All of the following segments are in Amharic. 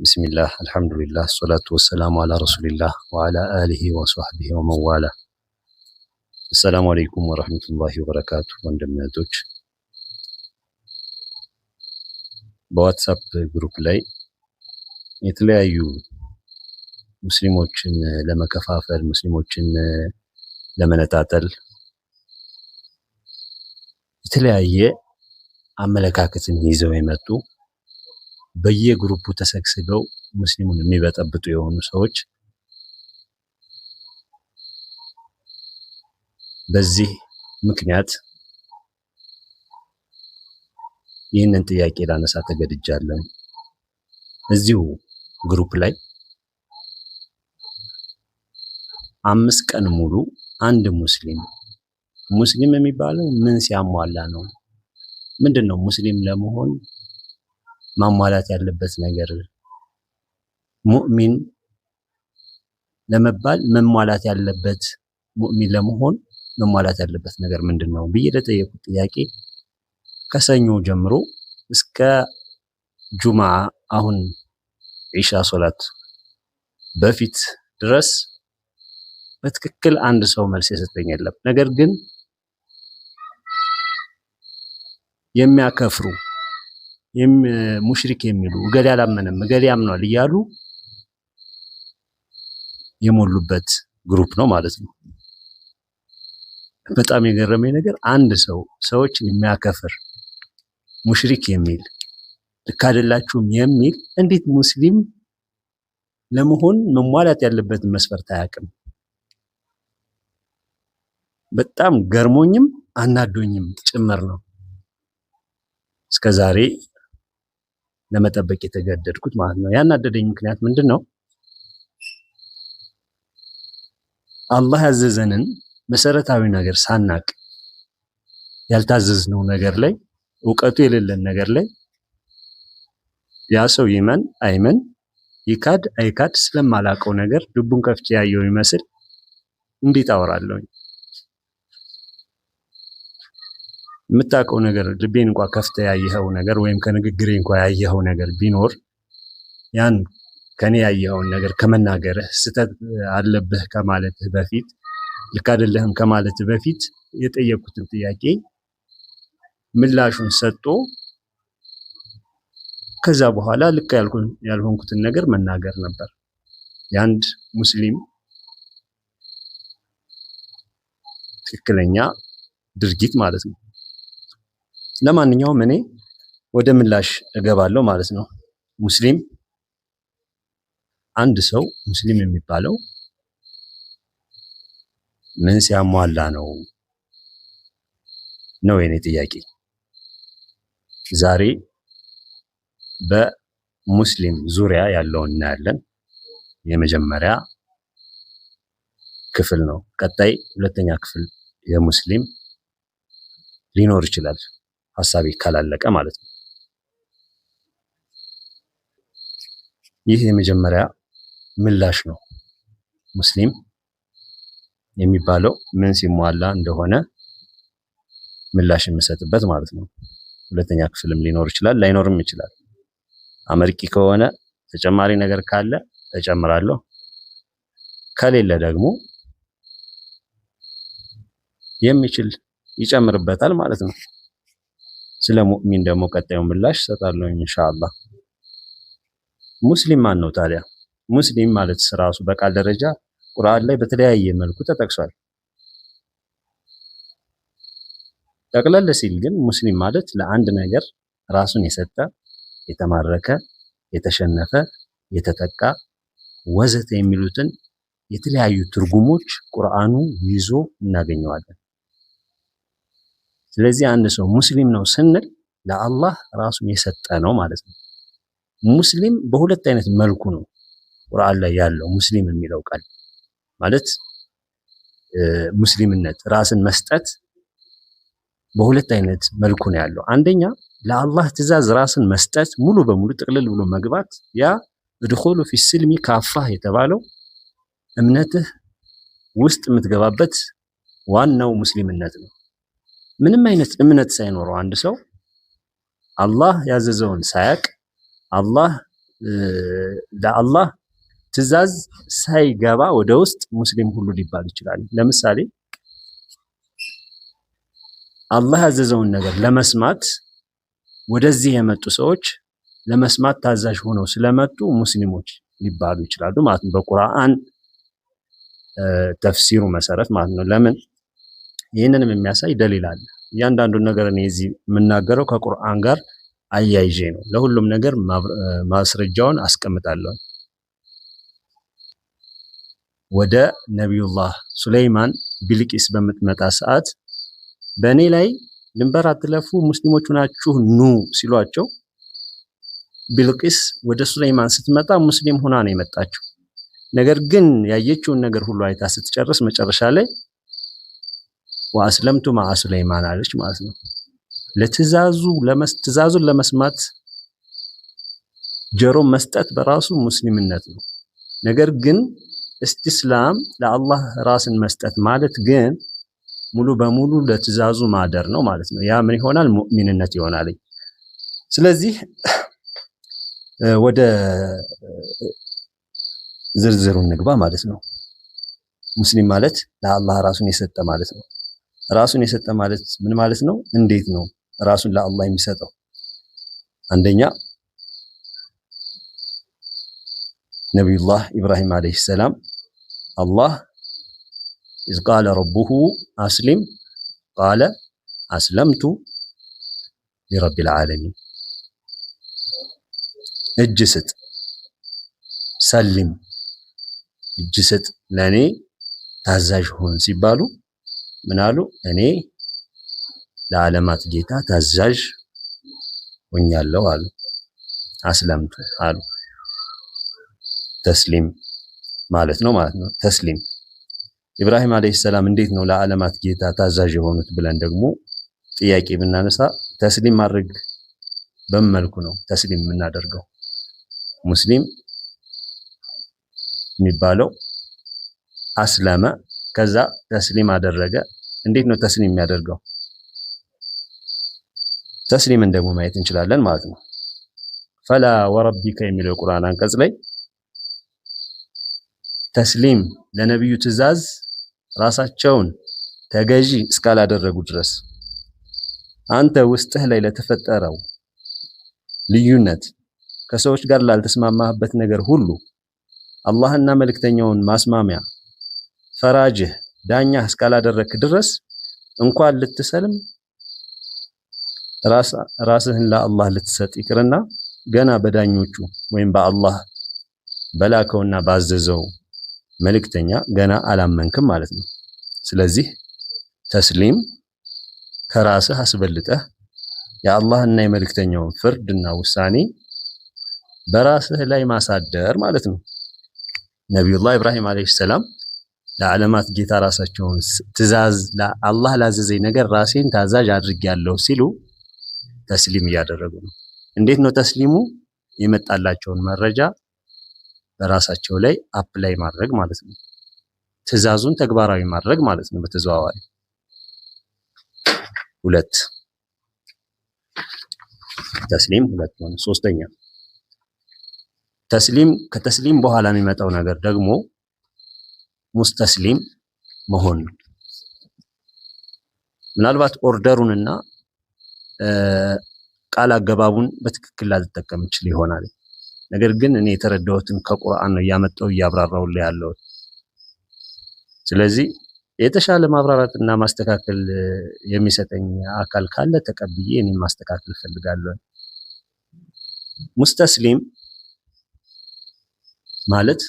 بسم الله الحمد لله الصلاة والسلام على رسول الله وعلى آله وصحبه ومن والاه السلام عليكم ورحمة الله وبركاته ወንድምቶች በዋትስአፕ ግሩፕ ላይ የተለያዩ ሙስሊሞችን ለመከፋፈል ሙስሊሞችን ለመነጣጠል የተለያየ አመለካከትን ይዘው የመጡ በየግሩፑ ተሰግስገው ሙስሊሙን የሚበጠብጡ የሆኑ ሰዎች በዚህ ምክንያት ይህንን ጥያቄ ላነሳ ተገድጃለሁ። እዚሁ ግሩፕ ላይ 5 ቀን ሙሉ አንድ ሙስሊም የሚባለው ምን ሲያሟላ ነው? ምንድነው ሙስሊም ለመሆን ማሟላት ያለበት ነገር? ሙእሚን ለመባል መሟላት ያለበት ሙእሚን ለመሆን መሟላት ያለበት ነገር ምንድነው ብዬ ለጠየቁት ጥያቄ ከሰኞ ጀምሮ እስከ ጁምዓ አሁን ኢሻ ሶላት በፊት ድረስ በትክክል አንድ ሰው መልስ የሰጠኝ የለም። ነገር ግን የሚያከፍሩ ሙሽሪክ የሚሉ እገሌ አላመነም እገሌ ያምኗል እያሉ የሞሉበት ግሩፕ ነው ማለት ነው። በጣም የገረመኝ ነገር አንድ ሰዎችን የሚያከፍር ሙሽሪክ የሚል ልክ አይደላችሁም የሚል እንዴት ሙስሊም ለመሆን መሟላት ያለበትን መስፈርት አያውቅም? በጣም ገርሞኝም አናዶኝም ጭምር ነው እስከዛሬ ለመጠበቅ የተገደድኩት ማለት ነው። ያናደደኝ ምክንያት ምንድነው? አላህ ያዘዘንን መሰረታዊ ነገር ሳናቅ ያልታዘዝነው ነገር ላይ ዕውቀቱ የሌለን ነገር ላይ ያ ሰው ይመን አይመን ይካድ አይካድ ስለማላቀው ነገር ልቡን ከፍቼ ያየው ይመስል እንዴት አወራለሁ? የምታውቀው ነገር ልቤን እንኳን ከፍተ ያየኸው ነገር ወይም ከንግግሬ እንኳን ያየኸው ነገር ቢኖር ያን ከኔ ያየኸውን ነገር ከመናገርህ ስተት አለብህ ከማለትህ በፊት ልክ አይደለህም ከማለትህ በፊት የጠየቁትን ጥያቄ ምላሹን ሰጥቶ ከዛ በኋላ ልክ ያልሆንኩትን ነገር መናገር ነበር የአንድ ሙስሊም ትክክለኛ ድርጊት ማለት ነው። ለማንኛውም እኔ ወደ ምላሽ እገባለሁ ማለት ነው። አንድ ሰው ሙስሊም የሚባለው ምን ሲያሟላ ነው የኔ ጥያቄ። ዛሬ በሙስሊም ዙሪያ ያለውን እናያለን። የመጀመሪያ ክፍል ነው። ቀጣይ ሁለተኛ ክፍል የሙስሊም ሊኖር ይችላል ሐሳቤ ካላለቀ ማለት ነው። ይህ የመጀመሪያ ምላሽ ነው። ሙስሊም የሚባለው ምን ሲሟላ እንደሆነ ምላሽ የምሰጥበት ማለት ነው። ሁለተኛ ክፍልም ሊኖር ይችላል ላይኖርም ይችላል። አመርቂ ከሆነ ተጨማሪ ነገር ካለ እጨምራለሁ፣ ከሌለ ደግሞ የሚችል ይጨምርበታል ማለት ነው። ስለ ሙእሚን ደግሞ ቀጣዩ ምላሽ ሰጣለሁ ኢንሻአላህ። ሙስሊም ማን ነው ታዲያ? ሙስሊም ማለት ራሱ በቃል ደረጃ ቁርአን ላይ በተለያየ መልኩ ተጠቅሷል። ጠቅለል ሲል ግን ሙስሊም ማለት ለአንድ ነገር ራሱን የሰጠ የተማረከ የተሸነፈ የተጠቃ ወዘተ የሚሉትን የተለያዩ ትርጉሞች ቁርአኑ ይዞ እናገኘዋለን። ስለዚህ አንድ ሰው ሙስሊም ነው ስንል ለአላህ ራሱን የሰጠ ነው ማለት ነው። ሙስሊም በሁለት አይነት መልኩ ነው ቁርአን ላይ ያለው ሙስሊም የሚለው ቃል ማለት ሙስሊምነት ራስን መስጠት በሁለት አይነት መልኩ ነው ያለው። አንደኛ ለአላህ ትእዛዝ ራስን መስጠት ሙሉ በሙሉ ጥቅልል ብሎ መግባት፣ ያ እድኹሉ ፊ ስልሚ ካፋህ የተባለው እምነትህ ውስጥ የምትገባበት ዋናው ሙስሊምነት ነው። ምንም አይነት እምነት ሳይኖረው አንድ ሰው አላህ ያዘዘውን ሳያቅ አላህ ለአላህ ትእዛዝ ሳይገባ ወደ ውስጥ ሙስሊም ሁሉ ሊባል ይችላል። ለምሳሌ አላህ ያዘዘውን ነገር ለመስማት ወደዚህ የመጡ ሰዎች ለመስማት ታዛዥ ሆነው ስለመጡ ሙስሊሞች ሊባሉ ይችላሉ ማለት ነው። በቁርአን ተፍሲሩ መሰረት ማለት ነው። ለምን ይህንንም የሚያሳይ ደሊል አለ። እያንዳንዱን ነገር እኔ እዚህ የምናገረው ከቁርአን ጋር አያይዤ ነው። ለሁሉም ነገር ማስረጃውን አስቀምጣለሁ። ወደ ነቢዩላህ ሱለይማን ቢልቂስ በምትመጣ ሰዓት በእኔ ላይ ድንበር አትለፉ ሙስሊሞች ናችሁ ኑ ሲሏቸው ቢልቂስ ወደ ሱለይማን ስትመጣ ሙስሊም ሆና ነው የመጣችው። ነገር ግን ያየችውን ነገር ሁሉ አይታ ስትጨርስ መጨረሻ ላይ ወአስለምቱ ማዓ ሱለይማን አለች ማለት ነው። ትእዛዙን ለመስማት ጆሮ መስጠት በራሱ ሙስሊምነት ነው። ነገር ግን እስቲስላም ለአላህ ራስን መስጠት ማለት ግን ሙሉ በሙሉ ለትእዛዙ ማደር ነው ማለት ነው። ያ ምን ይሆናል? ሙእሚንነት ይሆናል። ስለዚህ ወደ ዝርዝሩ እንግባ ማለት ነው። ሙስሊም ማለት ለአላህ ራሱን የሰጠ ማለት ነው። ራሱን የሰጠ ማለት ምን ማለት ነው? እንዴት ነው ራሱን ለአላህ የሚሰጠው? አንደኛ ነቢዩላህ ኢብራሂም አለይሂ ሰላም አላህ ኢዝ ቃለ ረቡሁ አስሊም ቃለ አስለምቱ ሊረቢል ዓለሚን። እጅ ስጥ፣ ሰሊም፣ እጅ ስጥ፣ ለእኔ ታዛዥ ሁን ሲባሉ ምን አሉ? እኔ ለዓለማት ጌታ ታዛዥ ሆኛለሁ አሉ። አስለምቱ አሉ። ተስሊም ማለት ነው ማለት ነው። ተስሊም ኢብራሂም አለይሂ ሰላም እንዴት ነው ለዓለማት ጌታ ታዛዥ የሆኑት ብለን ደግሞ ጥያቄ ብናነሳ ተስሊም ማድረግ በምን መልኩ ነው ተስሊም የምናደርገው? ሙስሊም የሚባለው አስለመ ከዛ ተስሊም አደረገ። እንዴት ነው ተስሊም የሚያደርገው? ተስሊምን ደግሞ ማየት እንችላለን ማለት ነው። ፈላ ወረቢከ የሚለው የቁርአን አንቀጽ ላይ ተስሊም ለነብዩ ትእዛዝ ራሳቸውን ተገዢ እስካላደረጉ ድረስ አንተ ውስጥህ ላይ ለተፈጠረው ልዩነት ከሰዎች ጋር ላልተስማማህበት ነገር ሁሉ አላህና መልእክተኛውን ማስማሚያ ፈራጅህ ዳኛህ እስካላደረክ ድረስ እንኳን ልትሰልም ራስህን ለአላህ ልትሰጥ ይቅርና ገና በዳኞቹ ወይም በአላህ በላከውና ባዘዘው መልእክተኛ ገና አላመንክም ማለት ነው። ስለዚህ ተስሊም ከራስህ አስበልጠህ የአላህና የመልእክተኛውን ፍርድና ውሳኔ በራስህ ላይ ማሳደር ማለት ነው። ነቢዩላህ ኢብራሂም አለይሂ ሰላም ለዓለማት ጌታ ራሳቸውን ትእዛዝ አላህ ላዘዘኝ ነገር ራሴን ታዛዥ አድርጌያለሁ ሲሉ ተስሊም እያደረጉ ነው። እንዴት ነው ተስሊሙ? የመጣላቸውን መረጃ በራሳቸው ላይ አፕላይ ማድረግ ማለት ነው። ትእዛዙን ተግባራዊ ማድረግ ማለት ነው በተዘዋዋሪ። ሁለት ተስሊም ሁለት ነው። ሶስተኛ ተስሊም ከተስሊም በኋላ የሚመጣው ነገር ደግሞ ሙስተስሊም መሆን ነው። ምናልባት ኦርደሩንና ቃል አገባቡን በትክክል ላልተጠቀም ይችል ይሆናል። ነገር ግን እኔ የተረዳሁትን ከቁርአን ነው እያመጣሁ እያብራራሁልህ ያለው። ስለዚህ የተሻለ ማብራራትና ማስተካከል የሚሰጠኝ አካል ካለ ተቀብዬ እኔን ማስተካከል እፈልጋለሁ። ሙስተስሊም ማለት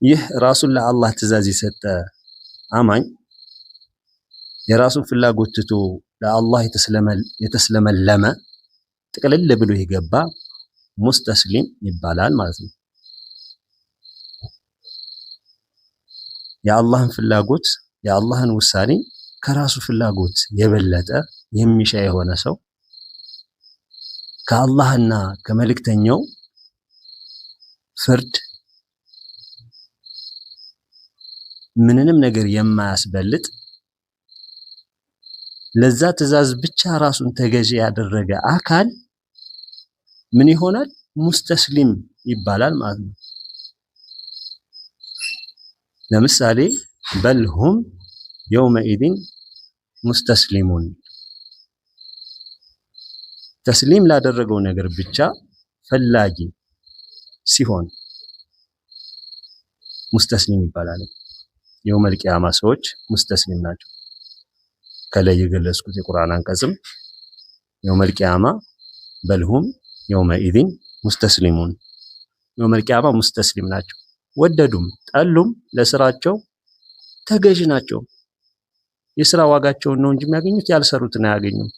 ይህ ራሱን ለአላህ ትእዛዝ የሰጠ አማኝ የራሱን ፍላጎት ትቶ ለአላህ የተስለመለመ ጥቅልል ብሎ የገባ ሙስተስሊም ይባላል ማለት ነው። የአላህን ፍላጎት የአላህን ውሳኔ ከራሱ ፍላጎት የበለጠ የሚሻ የሆነ ሰው ከአላህና ከመልእክተኛው ፍርድ ምንንም ነገር የማያስበልጥ ለዛ ትእዛዝ ብቻ ራሱን ተገዢ ያደረገ አካል ምን ይሆናል? ሙስተስሊም ይባላል ማለት ነው። ለምሳሌ በልሁም የውመኢዝን ሙስተስሊሙን ተስሊም ላደረገው ነገር ብቻ ፈላጊ ሲሆን ሙስተስሊም ይባላል። የውመል ቂያማ ሰዎች ሙስተስሊም ናቸው። ከላይ የገለጽኩት የቁርአን አንቀጽም የውመል ቂያማ በልሁም የውመኢዝን ሙስተስሊሙን የውመል ቂያማ ሙስተስሊም ናቸው። ወደዱም ጠሉም ለስራቸው ተገዥ ናቸው። የስራ ዋጋቸውን ነው እንጂ የሚያገኙት ያልሰሩትን አያገኙም።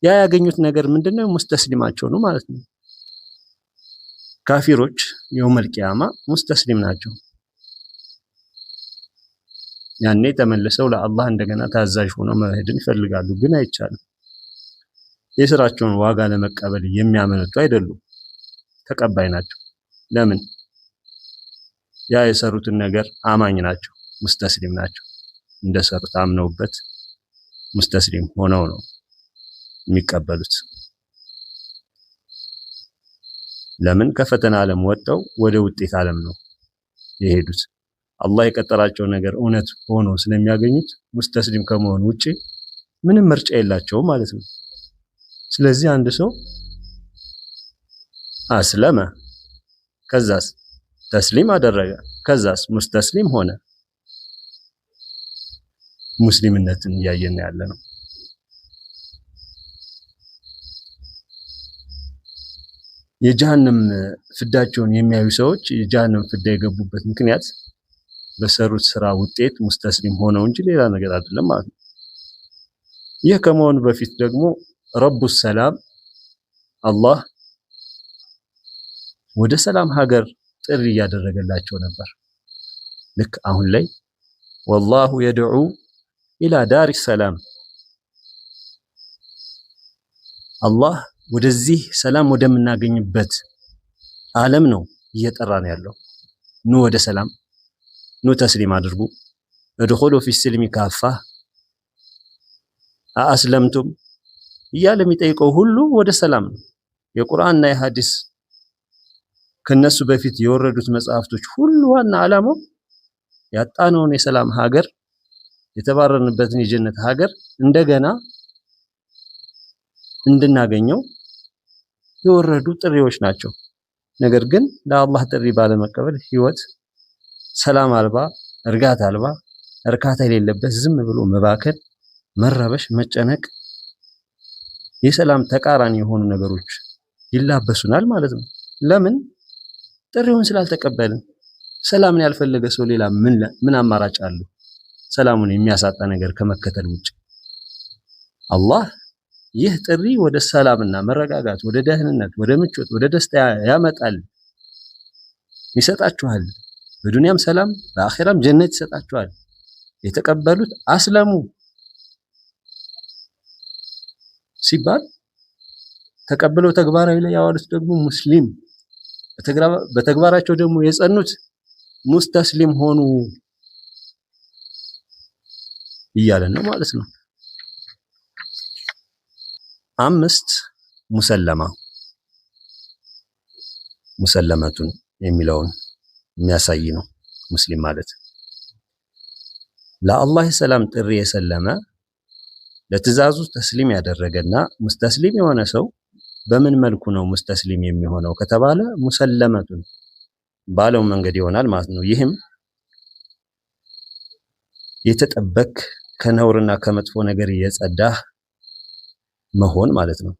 ያ ያገኙት ነገር ምንድነው? ሙስተስሊማቸው ነው ማለት ነው። ካፊሮች የውመል ቂያማ ሙስተስሊም ናቸው። ያኔ ተመልሰው ለአላህ እንደገና ታዛዥ ሆነው መሄድን ይፈልጋሉ፣ ግን አይቻልም። የስራቸውን ዋጋ ለመቀበል የሚያመነቱ አይደሉም፣ ተቀባይ ናቸው። ለምን? ያ የሰሩትን ነገር አማኝ ናቸው፣ ሙስተስሊም ናቸው። እንደሰሩት አምነውበት ሙስተስሊም ሆነው ነው የሚቀበሉት። ለምን? ከፈተና ዓለም ወጥተው ወደ ውጤት ዓለም ነው የሄዱት። አላህ የቀጠራቸው ነገር እውነት ሆኖ ስለሚያገኙት ሙስተስሊም ከመሆን ውጪ ምንም ምርጫ የላቸውም ማለት ነው። ስለዚህ አንድ ሰው አስለመ፣ ከዛስ ተስሊም አደረገ፣ ከዛስ ሙስተስሊም ሆነ። ሙስሊምነትን እያየን ያለ ነው። የጀሃነም ፍዳቸውን የሚያዩ ሰዎች የጀሃነም ፍዳ የገቡበት ምክንያት በሰሩት ስራ ውጤት ሙስተስሊም ሆነው እንጂ ሌላ ነገር አይደለም ማለት ነው። ይህ ከመሆኑ በፊት ደግሞ ረቡ ሰላም አላህ ወደ ሰላም ሀገር ጥሪ እያደረገላቸው ነበር። ልክ አሁን ላይ ወላሁ የድዑ ኢላ ዳሪ ሰላም፣ አላህ ወደዚህ ሰላም ወደምናገኝበት ዓለም ነው እየጠራን ያለው። ኑ ወደ ሰላም፣ ኑ ተስሊም አድርጉ፣ እድኹሉ ፊ ስልሚ ካፋ አአስለምቱም እያለ የሚጠይቀው ሁሉ ወደ ሰላም ነው። የቁርአንና የሐዲስ ከነሱ በፊት የወረዱት መጽሐፍቶች ሁሉ ዋና ዓላማው ያጣነውን የሰላም ሀገር የተባረርንበትን የጀነት ሀገር እንደገና እንድናገኘው የወረዱ ጥሪዎች ናቸው። ነገር ግን ለአላህ ጥሪ ባለመቀበል ህይወት ሰላም አልባ፣ እርጋታ አልባ፣ እርካታ የሌለበት ዝም ብሎ መባከን፣ መረበሽ፣ መጨነቅ፣ የሰላም ተቃራኒ የሆኑ ነገሮች ይላበሱናል ማለት ነው። ለምን? ጥሪውን ስላልተቀበልን። ሰላምን ያልፈለገ ሰው ሌላ ምን አማራጭ አለው? ሰላሙን የሚያሳጣ ነገር ከመከተል ውጭ። አላህ ይህ ጥሪ ወደ ሰላምና መረጋጋት፣ ወደ ደህንነት፣ ወደ ምቾት፣ ወደ ደስታ ያመጣል፣ ይሰጣችኋል። በዱንያም ሰላም በአኺራም ጀነት ይሰጣችኋል። የተቀበሉት አስለሙ ሲባል ተቀብለው ተግባራዊ ላይ ያዋሉት ደግሞ ሙስሊም፣ በተግባራቸው ደግሞ የጸኑት ሙስተስሊም ሆኑ እያለን ነው ማለት ነው። 5 ሙሰለመቱን የሚለውን የሚያሳይ ነው። ሙስሊም ማለት ለአላህ ሰላም ጥሪ የሰለመ ለትእዛዙ ተስሊም ያደረገና ሙስተስሊም የሆነ ሰው በምን መልኩ ነው ሙስተስሊም የሚሆነው ከተባለ ሙሰለመቱን ባለው መንገድ ይሆናል ማለት ነው። ይህም የተጠበቅ ከነውርና ከመጥፎ ነገር የጸዳህ መሆን ማለት ነው።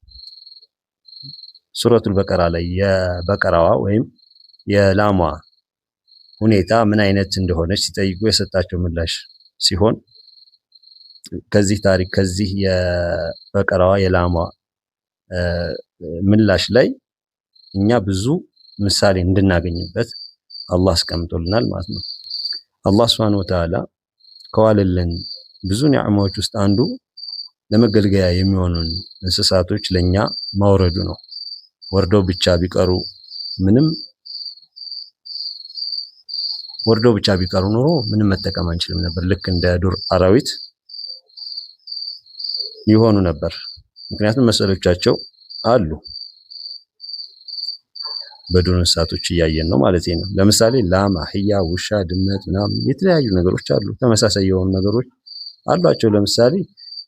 ሱረቱል በቀራ ላይ የበቀራዋ ወይም የላሟ ሁኔታ ምን አይነት እንደሆነች ሲጠይቁ የሰጣቸው ምላሽ ሲሆን ከዚህ ታሪክ ከዚህ የበቀራዋ የላሟ ምላሽ ላይ እኛ ብዙ ምሳሌ እንድናገኝበት አላህ አስቀምጦልናል ማለት ነው። አላህ Subhanahu Wa Ta'ala ከዋለልን ብዙ ኒዕማዎች ውስጥ አንዱ ለመገልገያ የሚሆኑን እንስሳቶች ለኛ ማውረዱ ነው። ወርደው ብቻ ቢቀሩ ኖሮ ምንም መጠቀም አንችልም ነበር። ልክ እንደ ዱር አራዊት ይሆኑ ነበር። ምክንያቱም መሰሎቻቸው አሉ። በዱር እንስሳቶች እያየን ነው ማለት ነው። ለምሳሌ ላም፣ አህያ፣ ውሻ፣ ድመት ምናምን የተለያዩ ነገሮች አሉ። ተመሳሳይ የሆኑ ነገሮች አሏቸው። ለምሳሌ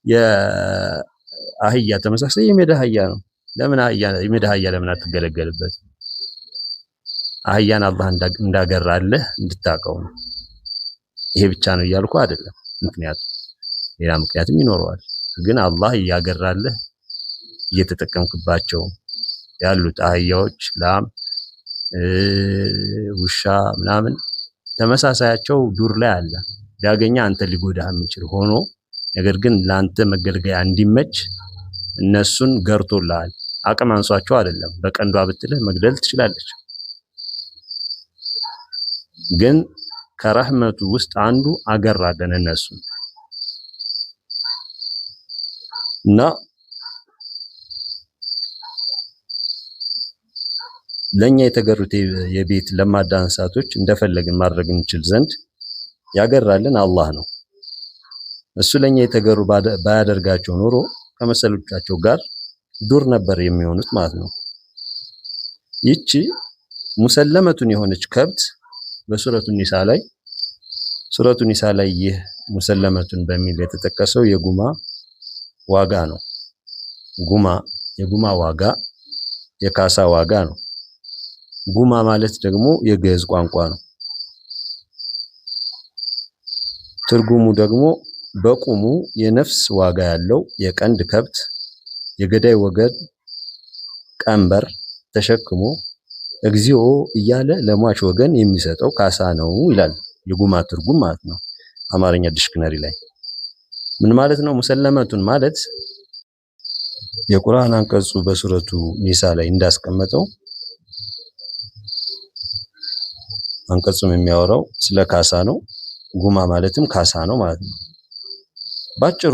የአህያ ተመሳሳይ የሜዳ አህያ ነው። ለምን የሜዳ አህያ ለምን አትገለገልበት? አህያን አላህ እንዳገራለህ እንድታቀው ነው። ይሄ ብቻ ነው እያልኩ አይደለም። ምክንያቱም ሌላ ምክንያትም ይኖረዋል። ግን አላህ እያገራለህ እየተጠቀምክባቸው ያሉት አህያዎች፣ ላም፣ ውሻ ምናምን ተመሳሳያቸው ዱር ላይ አለ። ቢያገኛ አንተ ሊጎዳህ የሚችል ሆኖ ነገር ግን ለአንተ መገልገያ እንዲመች እነሱን ገርቶልሃል። አቅም አንሷቸው አይደለም። በቀንዷ ብትልህ መግደል ትችላለች። ግን ከረህመቱ ውስጥ አንዱ አገራለን እነሱን እና ለኛ የተገሩት የቤት ለማዳ እንስሳቶች እንደፈለግን ማድረግ እንችል ዘንድ ያገራልን አላህ ነው። እሱ ለኛ የተገሩ ባያደርጋቸው ኖሮ ከመሰሎቻቸው ጋር ዱር ነበር የሚሆኑት ማለት ነው። ይቺ ሙሰለመቱን የሆነች ከብት በሱረቱ ኒሳ ላይ ይህ ሙሰለመቱን በሚል የተጠቀሰው የጉማ ዋጋ ነው። የጉማ ዋጋ የካሳ ዋጋ ነው። ጉማ ማለት ደግሞ የግዕዝ ቋንቋ ነው። ትርጉሙ ደግሞ በቁሙ የነፍስ ዋጋ ያለው የቀንድ ከብት የገዳይ ወገን ቀንበር ተሸክሞ እግዚኦ እያለ ለሟች ወገን የሚሰጠው ካሳ ነው ይላል የጉማ ትርጉም ማለት ነው። አማርኛ ዲክሽነሪ ላይ ምን ማለት ነው? ሙሰለመቱን ማለት የቁርአን አንቀጹ በሱረቱ ኒሳ ላይ እንዳስቀመጠው አንቀጹም የሚያወራው ስለ ካሳ ነው። ጉማ ማለትም ካሳ ነው ማለት ነው። ባጭሩ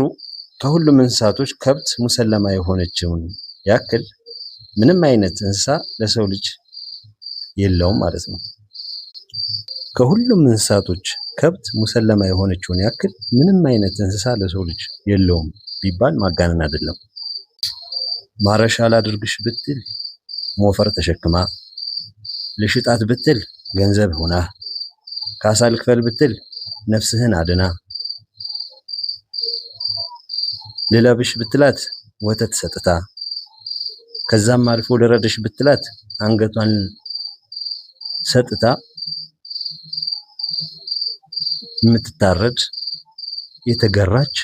ከሁሉም እንስሳቶች ከብት ሙሰለማ የሆነችውን ያክል ምንም አይነት እንስሳ ለሰው ልጅ የለውም ማለት ነው። ከሁሉም እንስሳቶች ከብት ሙሰለማ የሆነችውን ያክል ምንም አይነት እንስሳ ለሰው ልጅ የለውም ቢባል ማጋነን አይደለም። ማረሻ ላድርግሽ ብትል ሞፈር ተሸክማ፣ ልሽጣት ብትል ገንዘብ ሆና፣ ካሳ ልክፈል ብትል ነፍስህን አድና፣ ልለብሽ ብትላት ወተት ሰጥታ፣ ከዛም አልፎ ልረድሽ ብትላት አንገቷን ሰጥታ የምትታረድ የተገራች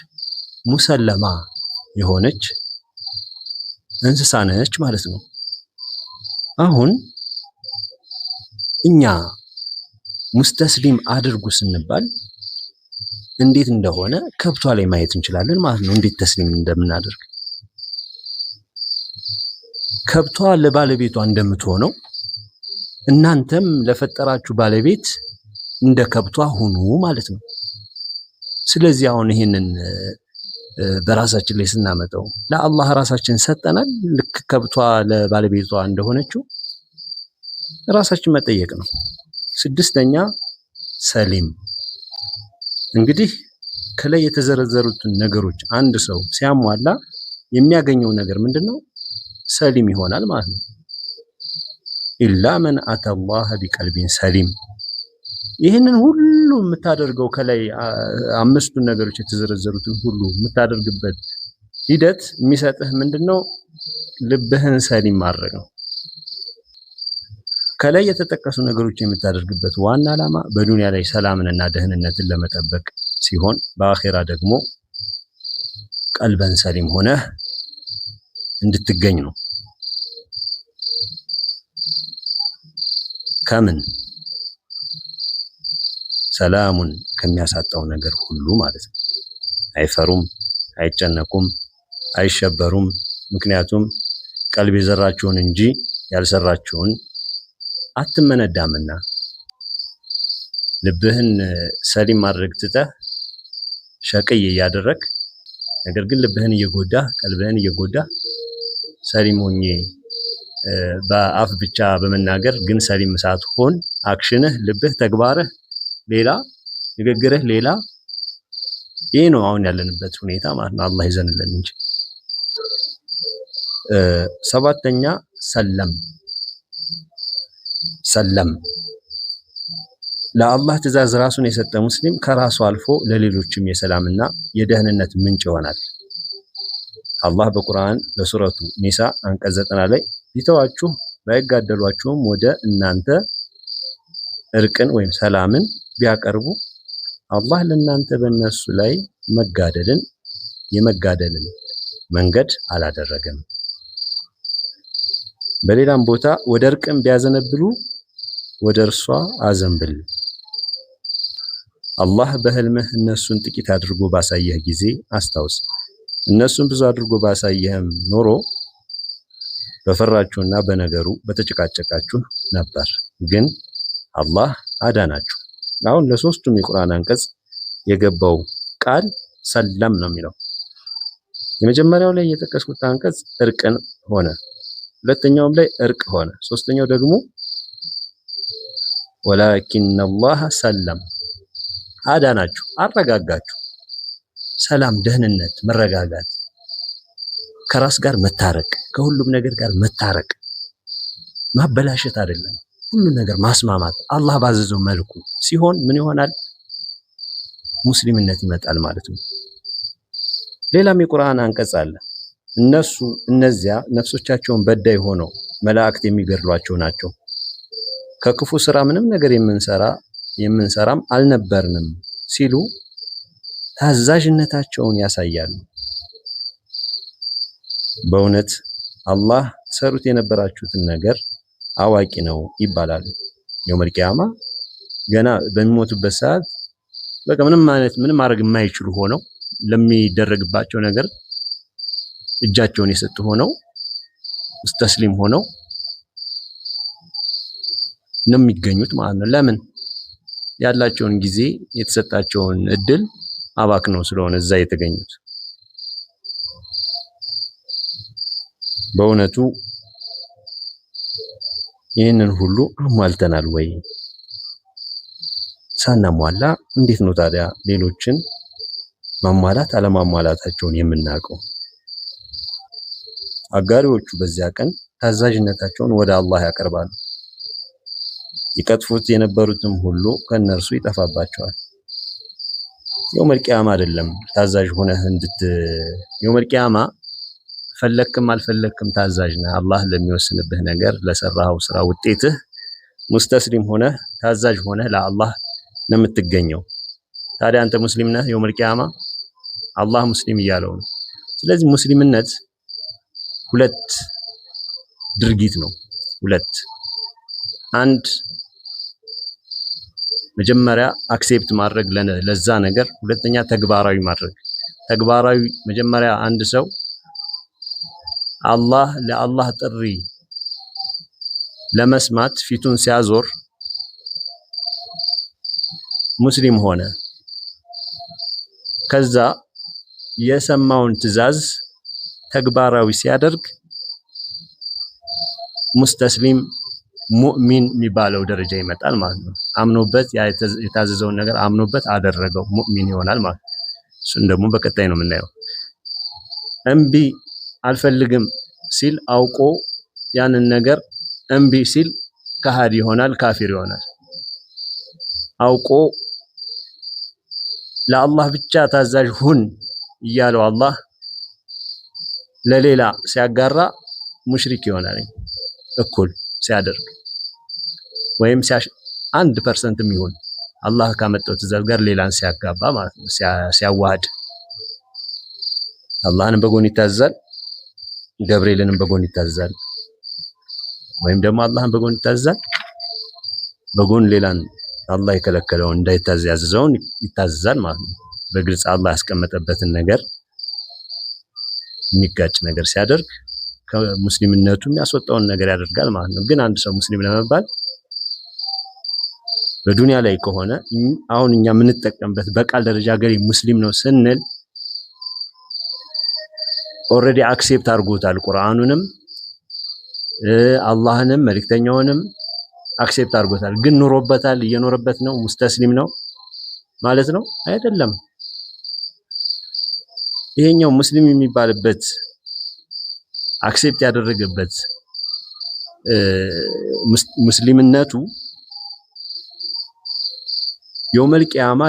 ሙሰለማ የሆነች እንስሳ ነች ማለት ነው። አሁን እኛ ሙስተስሊም አድርጉ ስንባል እንዴት እንደሆነ ከብቷ ላይ ማየት እንችላለን ማለት ነው። እንዴት ተስሊም እንደምናደርግ ከብቷ ለባለቤቷ እንደምትሆነው እናንተም ለፈጠራችሁ ባለቤት እንደ ከብቷ ሁኑ ማለት ነው። ስለዚህ አሁን ይሄንን በራሳችን ላይ ስናመጣው ለአላህ ራሳችን ሰጠናል። ልክ ከብቷ ለባለቤቷ እንደሆነችው ራሳችን መጠየቅ ነው። ስድስተኛ ሰሊም። እንግዲህ ከላይ የተዘረዘሩትን ነገሮች አንድ ሰው ሲያሟላ የሚያገኘው ነገር ምንድነው? ሰሊም ይሆናል ማለት ነው። ኢላ መን አተላህ ቢቀልቢን ሰሊም። ይህንን ሁሉ የምታደርገው ከላይ አምስቱን ነገሮች የተዘረዘሩትን ሁሉ የምታደርግበት ሂደት የሚሰጥህ ምንድነው? ልብህን ሰሊም ማድረግ ነው። ከላይ የተጠቀሱ ነገሮች የምታደርግበት ዋና ዓላማ በዱንያ ላይ ሰላምንና ደህንነትን ለመጠበቅ ሲሆን በአኺራ ደግሞ ቀልበን ሰሊም ሆነህ እንድትገኝ ነው። ከምን ሰላሙን ከሚያሳጣው ነገር ሁሉ ማለት ነው። አይፈሩም፣ አይጨነቁም፣ አይሸበሩም። ምክንያቱም ቀልብ የዘራችውን እንጂ ያልሰራችውን አትመነዳምና። ልብህን ሰሊም ማድረግ ትተህ ሸቅይ እያደረግ ነገር ግን ልብህን እየጎዳህ ቀልብህን እየጎዳህ ሰሊም ሆኜ በአፍ ብቻ በመናገር ግን ሰሊም ሳትሆን አክሽንህ፣ ልብህ፣ ተግባርህ ሌላ፣ ንግግርህ ሌላ። ይሄ ነው አሁን ያለንበት ሁኔታ ማለት ነው። አላህ ይዘንልን እንጂ። ሰባተኛ ሰለም። ሰለም ለአላህ ትእዛዝ ራሱን የሰጠ ሙስሊም ከራሱ አልፎ ለሌሎችም የሰላምና የደህንነት ምንጭ ይሆናል። አላህ በቁርአን በሱረቱ ኒሳ አንቀጽ 90 ላይ ቢተዋችሁ ባይጋደሏችሁም ወደ እናንተ እርቅን ወይም ሰላምን ቢያቀርቡ አላህ ለእናንተ በእነሱ ላይ የመጋደልን መንገድ አላደረገም። በሌላም ቦታ ወደ እርቅም ቢያዘነብሉ ወደ እርሷ አዘንብል። አላህ በህልምህ እነሱን ጥቂት አድርጎ ባሳየህ ጊዜ አስታውስ። እነሱን ብዙ አድርጎ ባሳየህም ኖሮ በፈራችሁና በነገሩ በተጨቃጨቃችሁ ነበር፣ ግን አላህ አዳናችሁ። አሁን ለሶስቱም የቁርአን አንቀጽ የገባው ቃል ሰለም ነው የሚለው። የመጀመሪያው ላይ የጠቀስኩት አንቀጽ እርቅን ሆነ፣ ሁለተኛውም ላይ እርቅ ሆነ፣ ሶስተኛው ደግሞ ወላኪነላህ ሰለም አዳናችሁ፣ አረጋጋችሁ። ሰላም፣ ደህንነት፣ መረጋጋት፣ ከራስ ጋር መታረቅ፣ ከሁሉም ነገር ጋር መታረቅ፣ ማበላሸት አይደለም፣ ሁሉ ነገር ማስማማት አላህ ባዘዘው መልኩ ሲሆን ምን ይሆናል? ሙስሊምነት ይመጣል ማለት ነው። ሌላም የቁርአን አንቀጽ አለ። እነዚያ ነፍሶቻቸውን በዳይ ሆነው መላእክት የሚገድሏቸው ናቸው። ከክፉ ስራ ምንም ነገር የምንሰራም አልነበርንም ሲሉ ታዛዥነታቸውን ያሳያሉ። በእውነት አላህ ሰሩት የነበራችሁትን ነገር አዋቂ ነው ይባላል። የውመል ቂያማ ገና በሚሞቱበት ሰዓት በቃ ምንም ማድረግ የማይችሉ ሆነው ለሚደረግባቸው ነገር እጃቸውን የሰጡ ሆነው ሙስተስሊም ሆነው ነው የሚገኙት ማለት ነው። ለምን? ያላቸውን ጊዜ የተሰጣቸውን እድል አባክነው ስለሆነ እዛ የተገኙት። በእውነቱ ይህንን ሁሉ አሟልተናል ወይ? ሳናሟላ እንዴት ነው ታዲያ ሌሎችን ማሟላት አለማሟላታቸውን የምናውቀው? አጋሪዎቹ በዚያ ቀን ታዛዥነታቸውን ወደ አላህ ያቀርባሉ። ይቀጥፉት የነበሩትም ሁሉ ከነርሱ ይጠፋባቸዋል። የውመል ቂያማ አይደለም ታዛዥ ሆነህ የውመል ቂያማ ፈለክም አልፈለክም ታዛዥ ነህ። አላህ ለሚወስንብህ ነገር ለሰራኸው ስራ ውጤትህ ሙስተስሊም ሆነህ ታዛዥ ሆነህ ለአላህ ነው የምትገኘው። ታዲያ አንተ ሙስሊም ነህ? የውመል ቂያማ አላህ ሙስሊም እያለው ነው። ስለዚህ ሙስሊምነት ሁለት ድርጊት ነው። አንድ መጀመሪያ አክሴፕት ማድረግ ለዛ ነገር፣ ሁለተኛ ተግባራዊ ማድረግ። ተግባራዊ መጀመሪያ አንድ ሰው ለአላህ ጥሪ ለመስማት ፊቱን ሲያዞር ሙስሊም ሆነ። ከዛ የሰማውን ትዕዛዝ ተግባራዊ ሲያደርግ ሙስተስሊም ሙእሚን የሚባለው ደረጃ ይመጣል ማለት ነው። አምኖበት የታዘዘውን ነገር አምኖበት አደረገው ሙእሚን ይሆናል ማለት ነው። እሱን ደግሞ በቀጣይ ነው የምናየው። እምቢ አልፈልግም ሲል አውቆ ያንን ነገር እምቢ ሲል ከሃዲ ይሆናል፣ ካፊር ይሆናል። አውቆ ለአላህ ብቻ ታዛዥ ሁን እያለው አላህ ለሌላ ሲያጋራ ሙሽሪክ ይሆናል። እኩል ሲያደርግ ወይም 1% ይሁን አላህ ካመጣው ትእዛዝ ጋር ሌላን ሲያጋባ ማለት ነው፣ ሲያዋሃድ። አላህንም በጎን ይታዘዛል፣ ገብርኤልንም በጎን ይታዘዛል። ወይም ደግሞ አላህን በጎን ይታዘዛል፣ በጎን ሌላን አላህ የከለከለውን እንዳይታዘዝ ያዘዘውን ይታዘዛል ማለት ነው። በግልጽ አላህ ያስቀመጠበትን ነገር የሚጋጭ ነገር ሲያደርግ ከሙስሊምነቱ የሚያስወጣውን ነገር ያደርጋል ማለት ነው። ግን አንድ ሰው ሙስሊም ለመባል በዱንያ ላይ ከሆነ አሁን እኛ የምንጠቀምበት በቃል ደረጃ ገሪ ሙስሊም ነው ስንል ኦልሬዲ አክሴፕት አድርጎታል። ቁርአኑንም አላህንም መልእክተኛውንም አክሴፕት አድርጎታል። ግን ኑሮበታል፣ እየኖረበት ነው፣ ሙስተስሊም ነው ማለት ነው አይደለም። ይሄኛው ሙስሊም የሚባልበት አክሴፕት ያደረገበት ሙስሊምነቱ የውመል ቂያማ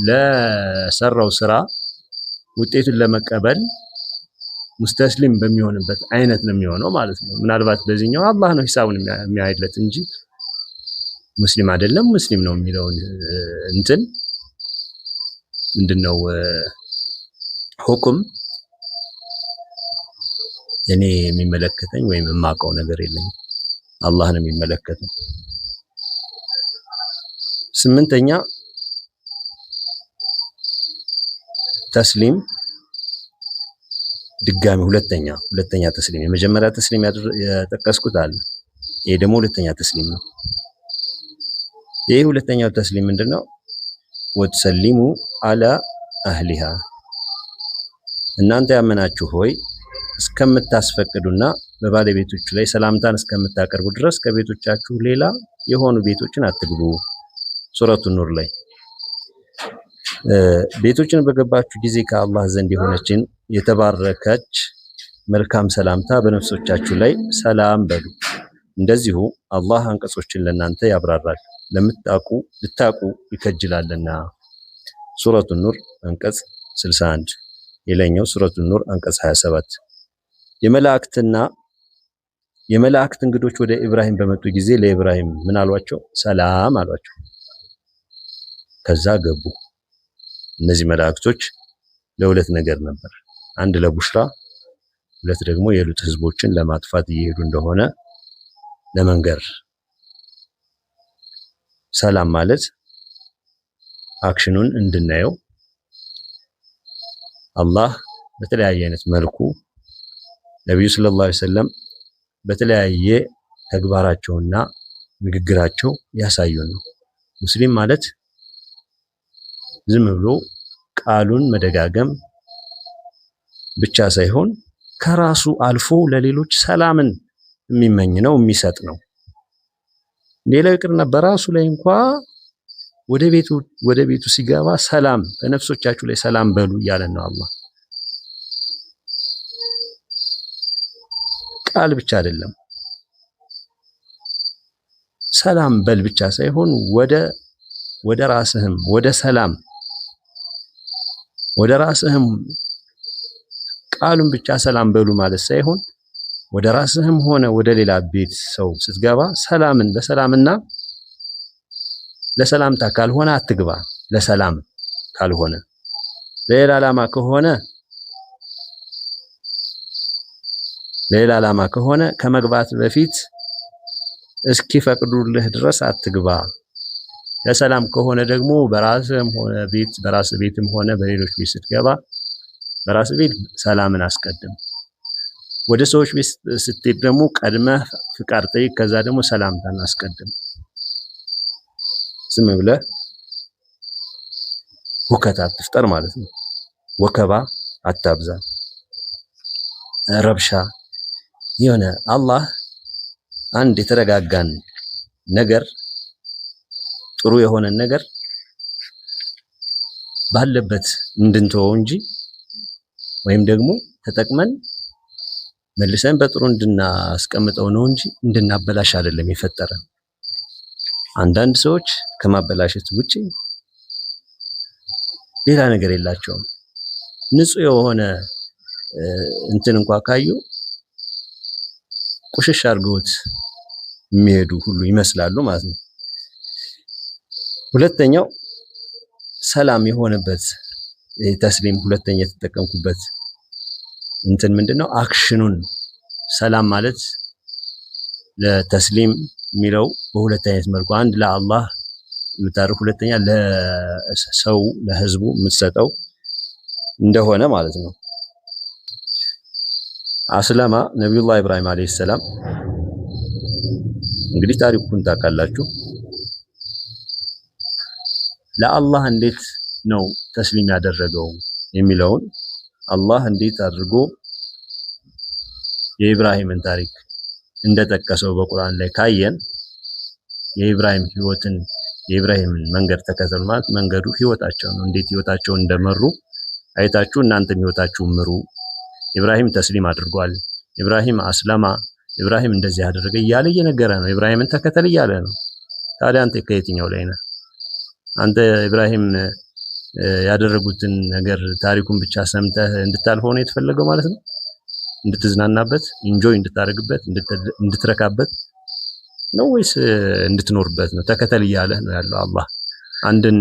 ለሰራው ስራ ውጤቱን ለመቀበል ሙስተስሊም በሚሆንበት አይነት ነው የሚሆነው ማለት ነው። ምናልባት በዚህኛው አላህ ነው ሂሳቡን የሚያይለት እንጂ ሙስሊም አይደለም ሙስሊም ነው የሚለውን እንትን ምንድነው ሁክም እኔ የሚመለከተኝ ወይም የማውቀው ነገር የለኝም። አላህ ነው የሚመለከተው። ስምንተኛ ተስሊም ድጋሚ ሁለተኛ ተስሊም የመጀመሪያ ተስሊም ያጠቀስኩት አለ። ይሄ ደግሞ ሁለተኛ ተስሊም ነው። ይሄ ሁለተኛው ተስሊም ምንድነው? ወትሰሊሙ አላ አህሊሃ እናንተ ያመናችሁ ሆይ እስከምታስፈቅዱና በባለቤቶቹ ላይ ሰላምታን እስከምታቀርቡ ድረስ ከቤቶቻችሁ ሌላ የሆኑ ቤቶችን አትግቡ። ሱረቱ ኑር ላይ ቤቶችን በገባችሁ ጊዜ ከአላህ ዘንድ የሆነችን የተባረከች መልካም ሰላምታ በነፍሶቻችሁ ላይ ሰላም በሉ። እንደዚሁ አላህ አንቀጾችን ለናንተ ያብራራል ልታቁ ይከጅላልና። ሱረቱ ኑር አንቀጽ 61 ሌላኛው ሱረቱ ኑር አንቀጽ 27 የመላእክት እንግዶች ወደ ኢብራሂም በመጡ ጊዜ ለኢብራሂም ምን አሏቸው? ሰላም አሏቸው። ከዛ ገቡ። እነዚህ መላእክቶች ለሁለት ነገር ነበር። አንድ ለቡሽራ፣ ሁለት ደግሞ የሉጥ ህዝቦችን ለማጥፋት እየሄዱ እንደሆነ ለመንገር። ሰላም ማለት አክሽኑን እንድናየው አላህ በተለያየ አይነት መልኩ ነብዩ ሰለላሁ ዐለይሂ ወሰለም በተለያየ ተግባራቸውና ንግግራቸው ያሳዩን ነው። ሙስሊም ማለት ዝም ብሎ ቃሉን መደጋገም ብቻ ሳይሆን ከራሱ አልፎ ለሌሎች ሰላምን የሚመኝ ነው፣ የሚሰጥ ነው። ሌላው ይቅርና በራሱ ላይ እንኳ ወደ ቤቱ ሲገባ ሰላም በነፍሶቻችሁ ላይ ሰላም በሉ እያለን ነው አላህ። ቃል ብቻ አይደለም ሰላም በል ብቻ ሳይሆን ወደ ራስህም ወደ ራስህም ቃሉን ብቻ ሰላም በሉ ማለት ሳይሆን ወደ ራስህም ሆነ ወደ ሌላ ቤት ሰው ስትገባ ሰላምን በሰላምና ለሰላምታ ካልሆነ አትግባ። ለሰላም ካልሆነ ሌላ ዓላማ ከሆነ ከመግባት በፊት እስኪፈቅዱልህ ድረስ አትግባ። ለሰላም ከሆነ ደግሞ በራስ ቤትም ሆነ በሌሎች ቤት ስትገባ በራስ ቤት ሰላምን አስቀድም። ወደ ሰዎች ቤት ስትሄድ ደግሞ ቀድመህ ፍቃድ ጠይቅ። ከዛ ደግሞ ሰላምታን አስቀድም። ዝም ብለህ ሁከት አትፍጠር ማለት ነው። ወከባ አታብዛ፣ ረብሻ የሆነ አላህ አንድ የተረጋጋን ነገር ጥሩ የሆነን ነገር ባለበት እንድንተወው እንጂ ወይም ደግሞ ተጠቅመን መልሰን በጥሩ እንድናስቀምጠው ነው እንጂ እንድናበላሽ አይደለም የፈጠረን። አንዳንድ ሰዎች ከማበላሸት ውጪ ሌላ ነገር የላቸውም። ንጹህ የሆነ እንትን እንኳን ካዩ ቁሽሽ አድርገውት የሚሄዱ ሁሉ ይመስላሉ ማለት ነው። ሁለተኛው ሰላም የሆነበት ተስሊም ሁለተኛ የተጠቀምኩበት እንትን ምንድነው? አክሽኑን ሰላም ማለት ለተስሊም የሚለው በሁለት አይነት መልኩ፣ አንድ ለአላህ የምታደርግ፣ ሁለተኛ ለሰው ለህዝቡ የምትሰጠው እንደሆነ ማለት ነው። አስለማ ነብዩላህ ኢብራሂም አለይሂ ሰላም እንግዲህ ታሪኩን ታውቃላችሁ። ለአላህ እንዴት ነው ተስሊም ያደረገው የሚለውን አላህ እንዴት አድርጎ የኢብራሂምን ታሪክ እንደጠቀሰው በቁርአን ላይ ካየን የኢብራሂምን መንገድ ተከተሉ ማለት መንገዱ ህይወታቸው ነው። እንዴት ህይወታቸውን እንደመሩ አይታችሁ እናንተም ህይወታችሁን ምሩ። ኢብራሂም ተስሊም አድርጓል። ኢብራሂም አስለማ፣ ኢብራሂም እንደዚህ ያደረገ እያለ እየነገረ ነው። ኢብራሂምን ተከተል እያለ ነው። ታዲያ አንተ ከየትኛው ላይ ነህ? አንተ ኢብራሂም ያደረጉትን ነገር ታሪኩን ብቻ ሰምተህ እንድታልፈው ነው የተፈለገው ማለት ነው? እንድትዝናናበት፣ ኢንጆይ እንድታደርግበት፣ እንድትረካበት ነው ወይስ እንድትኖርበት ነው? ተከተል እያለ ነው ያለው አላህ። አንድን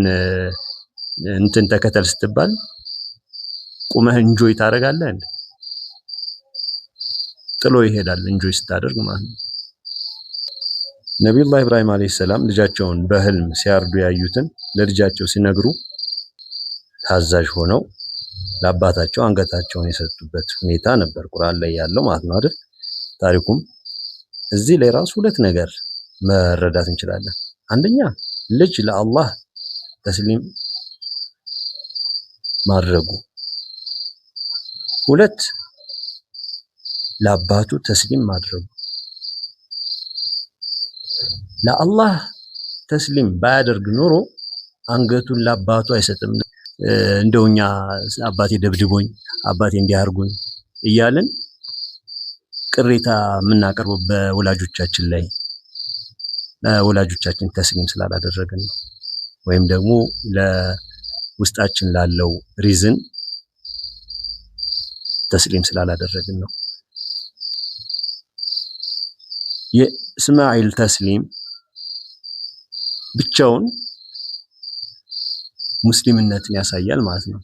እንትን ተከተል ስትባል ቁመህ ኢንጆይ ታደርጋለህ እንዴ? ጥሎ ይሄዳል ኢንጆይ ስታደርግ ማለት ነው። ነቢዩላህ ኢብራሂም አለይሂ ሰላም ልጃቸውን በህልም ሲያርዱ ያዩትን ለልጃቸው ሲነግሩ ታዛዥ ሆነው ለአባታቸው አንገታቸውን የሰጡበት ሁኔታ ነበር ቁርአን ላይ ያለው ማለት ነው አይደል? ታሪኩም እዚህ ላይ ራሱ ሁለት ነገር መረዳት እንችላለን። አንደኛ ልጅ ለአላህ ተስሊም ማድረጉ፣ ሁለት ለአባቱ ተስሊም ማድረጉ። ለአላህ ተስሊም ባያደርግ ኖሮ አንገቱን ለአባቱ አይሰጥም። እንደውኛ አባቴ ደብድቦኝ አባቴ እንዲያርጉኝ እያልን ቅሬታ የምናቀርበው በወላጆቻችን ላይ ወላጆቻችን ተስሊም ስላላደረግን ነው፣ ወይም ደግሞ ለውስጣችን ላለው ሪዝን ተስሊም ስላላደረግን ነው። የእስማኤል ተስሊም ብቻውን ሙስሊምነትን ያሳያል ማለት ነው።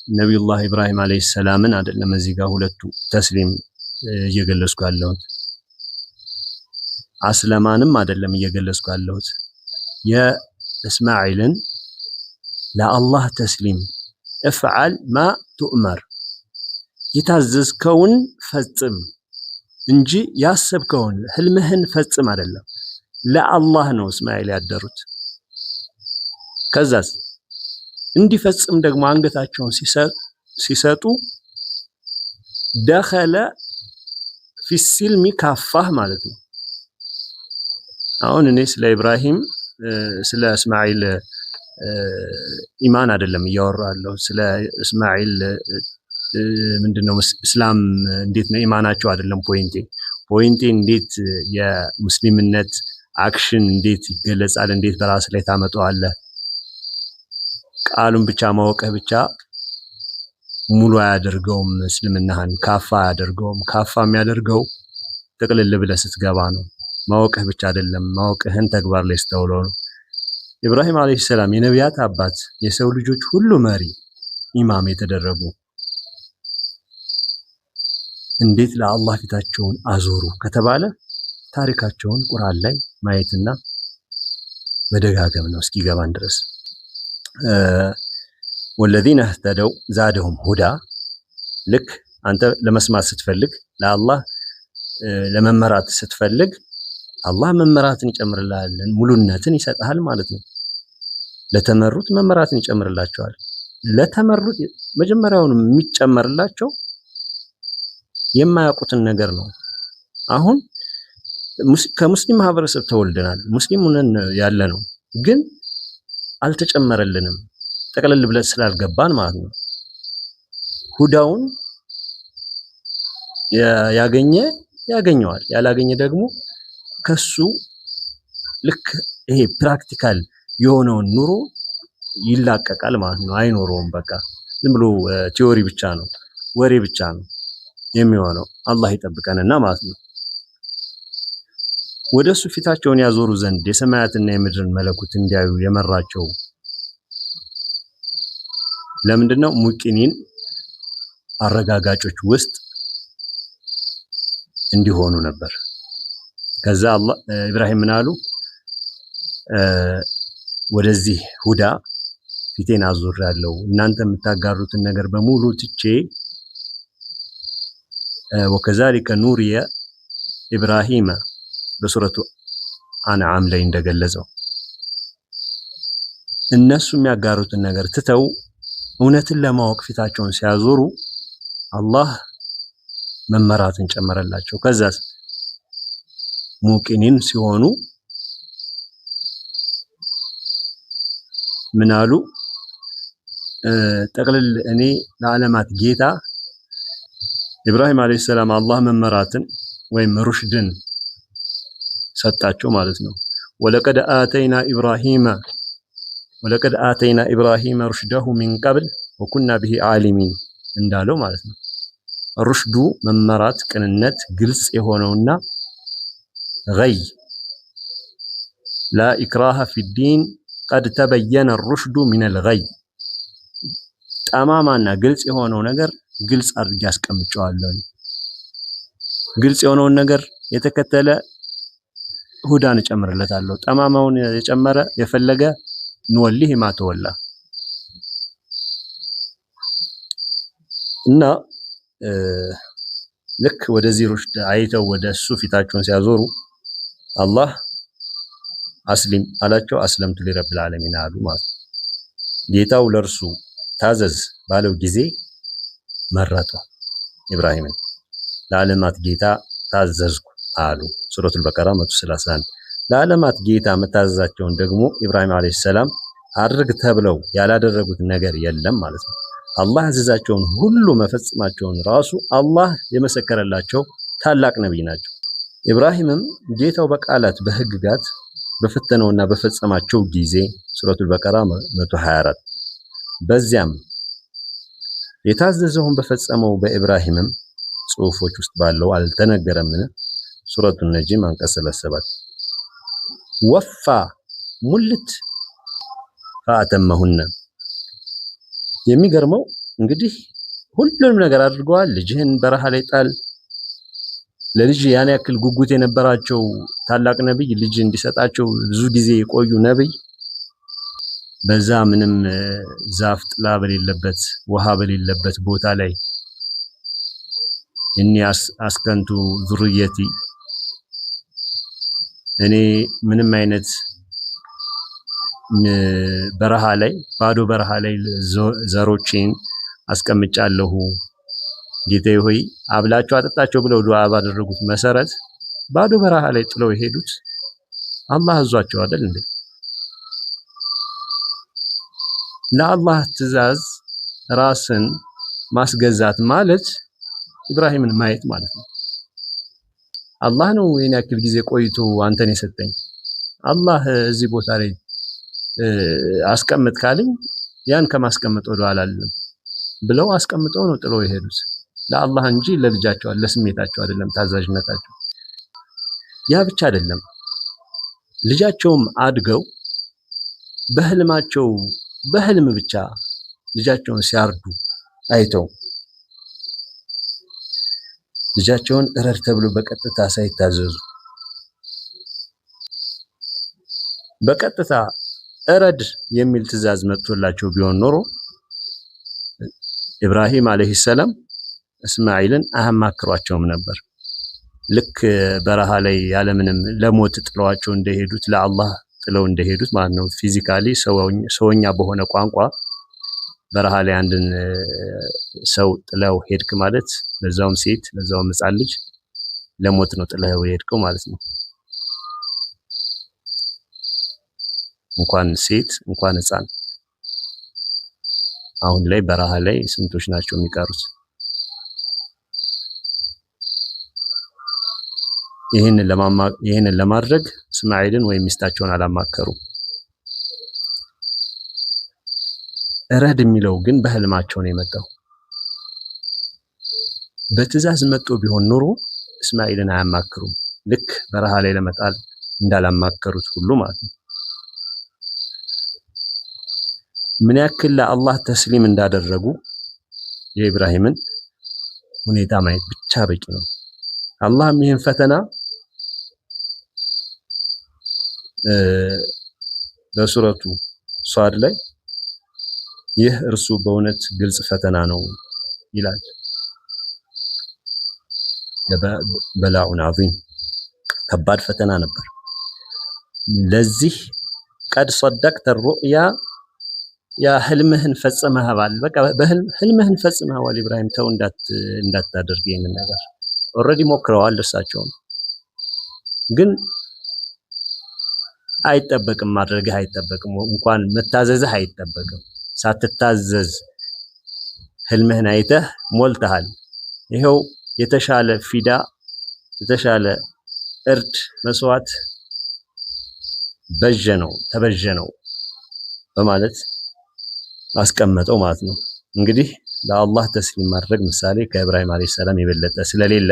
የነቢዩላህ ኢብራሂም አለይሂ ሰላምን አይደለም እዚህ ጋር ሁለቱ ተስሊም እየገለጽኩ ያለሁት፣ አስለማንም አይደለም እየገለጽኩ ያለሁት። የእስማኤልን ለአላህ ተስሊም እፍዓል ማ ቱእመር፣ የታዘዝከውን ፈጽም እንጂ ያሰብከውን ህልምህን ፈጽም አይደለም። ለአላህ ነው እስማኤል ያደሩት። ከዛስ እንዲፈጽም ደግሞ አንገታቸውን ሲሰጡ ደኸለ ፊሲልሚ ካፋህ ማለት ነው። አሁን እኔ ስለ ኢብራሂም ስለ እስማኤል ኢማን አይደለም እያወራለሁ። ስለ እስማኤል ምንድነው እስላም እንዴት ነው ኢማናቸው አይደለም ፖይንቴ እንዴት የሙስሊምነት አክሽን እንዴት ይገለጻል፣ እንዴት በራስ ላይ ታመጣዋለህ። ቃሉን ብቻ ማወቅህ ብቻ ሙሉ አያደርገውም፣ እስልምናህን ካፋ አያደርገውም። ካፋ የሚያደርገው ጥቅልል ብለህ ስትገባ ነው። ማወቅህ ብቻ አይደለም፣ ማወቅህን ተግባር ላይ ስተውለው ነው። ኢብራሂም አለይሂ ሰላም የነቢያት አባት፣ የሰው ልጆች ሁሉ መሪ፣ ኢማም የተደረጉ እንዴት ለአላህ ፊታቸውን አዞሩ ከተባለ ታሪካቸውን ቁርአን ላይ ማየትና መደጋገም ነው እስኪገባን ድረስ። ወለዚነ እህተደው ዛደሁም ሁዳ። ልክ አንተ ለመስማት ስትፈልግ፣ ለአላህ ለመመራት ስትፈልግ አላህ መመራትን ይጨምርልሃል፣ ሙሉነትን ይሰጥሃል ማለት ነው። ለተመሩት መመራትን ይጨምርላቸዋል። ለተመሩት መጀመሪያውን የሚጨመርላቸው የማያውቁትን ነገር ነው። አሁን ከሙስሊም ማህበረሰብ ተወልደናል፣ ሙስሊም ሆነን ያለ ነው፣ ግን አልተጨመረልንም ጠቅለል ብለን ስላልገባን ማለት ነው። ሁዳውን ያገኘ ያገኘዋል፣ ያላገኘ ደግሞ ከሱ ልክ ይሄ ፕራክቲካል የሆነውን ኑሮ ይላቀቃል ማለት ነው። አይኖረውም። በቃ ዝም ብሎ ቲዮሪ ብቻ ነው፣ ወሬ ብቻ ነው የሚሆነው። አላህ ይጠብቀንና ማለት ነው። ወደሱ ፊታቸውን ያዞሩ ዘንድ የሰማያትና የምድርን መለኮት እንዲያዩ የመራቸው ለምንድነው? ሙቂኒን አረጋጋጮች ውስጥ እንዲሆኑ ነበር። ከዛ አላህ ኢብራሂም ምን አሉ? ወደዚህ ሁዳ ፊቴን አዞራለሁ፣ እናንተ የምታጋሩትን ነገር በሙሉ ትቼ ወከዛሊከ ኑሪየ ኢብራሂም በሱረቱ አንዓም ላይ እንደገለጸው እነሱ የሚያጋሩትን ነገር ትተው እውነትን ለማወቅ ፊታቸውን ሲያዞሩ አላህ መመራትን ጨመረላቸው። ከዛስ ሙቂኒን ሲሆኑ ምን አሉ? ጠቅልል እኔ ለዓለማት ጌታ ኢብራሂም አለይሂ ሰላም አላህ መመራትን ወይም ሩሽድን ሰጣቸው ማለት ነው። ወለቀድ አተይና ኢብራሂመ ሩሽደሁ ሚን ቀብል ወኩና ቢሂ ዓሊሚን እንዳለው ማለት ነው። ሩሽዱ መመራት፣ ቅንነት፣ ግልጽ የሆነውና ገይ ላ ኢክራሃ ፊዲን ቀድ ተበየነ ሩሽዱ ሚነል ገይ ጠማማና ግልጽ የሆነው ነገር ግልጽ አድርጌ አስቀምጨዋለሁ። ግልጽ የሆነውን ነገር የተከተለ ሁዳን እጨምርለታለሁ። ጠማማውን የጨመረ የፈለገ ንወሊህ ማ ተወላ እና ልክ ወደዚህ ሩሽድ አይተው ወደ እሱ ፊታቸውን ሲያዞሩ አላህ አስሊም አላቸው። አስለምቱ ሊረብል ዓለሚን አሉ ማለት ነው። ጌታው ለእርሱ ታዘዝ ባለው ጊዜ መረጠው ኢብራሂምን። ለዓለማት ጌታ ታዘዝኩ አሉ። ሱረቱል በቀራ 131 ለዓለማት ጌታ መታዘዛቸውን ደግሞ ኢብራሂም አለይሂ ሰላም አድርግ ተብለው ያላደረጉት ነገር የለም ማለት ነው። አላህ ያዘዛቸውን ሁሉ መፈጸማቸውን ራሱ አላህ የመሰከረላቸው ታላቅ ነብይ ናቸው። ኢብራሂምም ጌታው በቃላት በህግጋት በፈተነውና በፈጸማቸው ጊዜ ሱረቱል በቀራ 124 በዚያም የታዘዘውን በፈጸመው በኢብራሂምም ጽሑፎች ውስጥ ባለው አልተነገረምን? ሱረቱን ነጅም አንቀጽ 37 ወፋ ሙልት ፈአተመሁነ። የሚገርመው እንግዲህ ሁሉንም ነገር አድርገዋል። ልጅህን በረሃ ላይ ጣል። ለልጅ ያን ያክል ጉጉት የነበራቸው ታላቅ ነብይ ልጅ እንዲሰጣቸው ብዙ ጊዜ የቆዩ ነብይ በዛ ምንም ዛፍ ጥላ በሌለበት ውሃ በሌለበት ቦታ ላይ እኒ አስከንቱ ዙርየቲ እኔ ምንም አይነት በረሃ ላይ ባዶ በረሃ ላይ ዘሮቼን አስቀምጫለሁ። ጌታዬ ሆይ አብላቸው አጠጣቸው ብለው ዱዓ ባደረጉት መሰረት ባዶ በረሃ ላይ ጥለው የሄዱት አላህ አዟቸው አይደል እንዴ? ለአላህ ትእዛዝ ራስን ማስገዛት ማለት ኢብራሂምን ማየት ማለት ነው። አላህ ነው የኔ ያክል ጊዜ ቆይቶ አንተን የሰጠኝ፣ አላህ እዚህ ቦታ ላይ አስቀምጥ ካለኝ ያን ከማስቀመጥ ወደ ኋላ አልልም ብለው አስቀምጠው ነው ጥለው የሄዱት። ለአላህ እንጂ ለልጃቸው ለስሜታቸው አይደለም ታዛዥነታቸው። ያ ብቻ አይደለም፣ ልጃቸውም አድገው በህልማቸው በህልም ብቻ ልጃቸውን ሲያርዱ አይተው ልጃቸውን እረድ ተብሎ በቀጥታ ሳይታዘዙ በቀጥታ እረድ የሚል ትእዛዝ መጥቶላቸው ቢሆን ኖሮ ኢብራሂም አለይሂ ሰላም እስማኤልን አያማክሯቸውም ነበር። ልክ በረሃ ላይ ያለምንም ለሞት ጥለዋቸው እንደሄዱት ለአላህ ጥለው እንደሄዱት ማለት ነው። ፊዚካሊ ሰውኛ በሆነ ቋንቋ በረሃ ላይ አንድን ሰው ጥለው ሄድክ ማለት ለዛውም ሴት ለዛውም ሕፃን ልጅ ለሞት ነው ጥለው ሄድከው ማለት ነው። እንኳን ሴት እንኳን ሕፃን አሁን ላይ በረሃ ላይ ስንቶች ናቸው የሚቀሩት? ይህንን ለማድረግ እስማኤልን ወይም ሚስታቸውን አላማከሩ። እረድ የሚለው ግን በህልማቸው ነው የመጣው። በትእዛዝ መጥቶ ቢሆን ኖሮ እስማኤልን አያማክሩም። ልክ በረሃ ላይ ለመጣል እንዳላማከሩት ሁሉ ማለት ነው። ምን ያክል ለአላህ ተስሊም እንዳደረጉ የኢብራሂምን ሁኔታ ማየት ብቻ በቂ ነው። አላህም ይህን ፈተና በሱረቱ ሷድ ላይ ይህ እርሱ በእውነት ግልጽ ፈተና ነው ይላል። በላኡን ዐዚም ከባድ ፈተና ነበር። ለዚህ ቀድ ሰደቅተ ሩእያ ያ ህልምህን ፈጽመሃል። በቃ ህልምህን ፈጽመሃል ኢብራሂም፣ ተው እንዳታደርግ ይሄንን ነገር። ኦልሬዲ ሞክረዋል እርሳቸውም፣ ግን አይጠበቅም፣ ማድረግህ አይጠበቅም፣ እንኳን መታዘዝህ አይጠበቅም። ሳትታዘዝ ህልምህን አይተህ ሞልተሃል። ይሄው የተሻለ ፊዳ የተሻለ እርድ መስዋዕት ተበጀ ነው በማለት አስቀመጠው ማለት ነው። እንግዲህ ለአላህ ተስሊም ማድረግ ምሳሌ ከኢብራሂም አለይሂ ሰላም የበለጠ ስለሌለ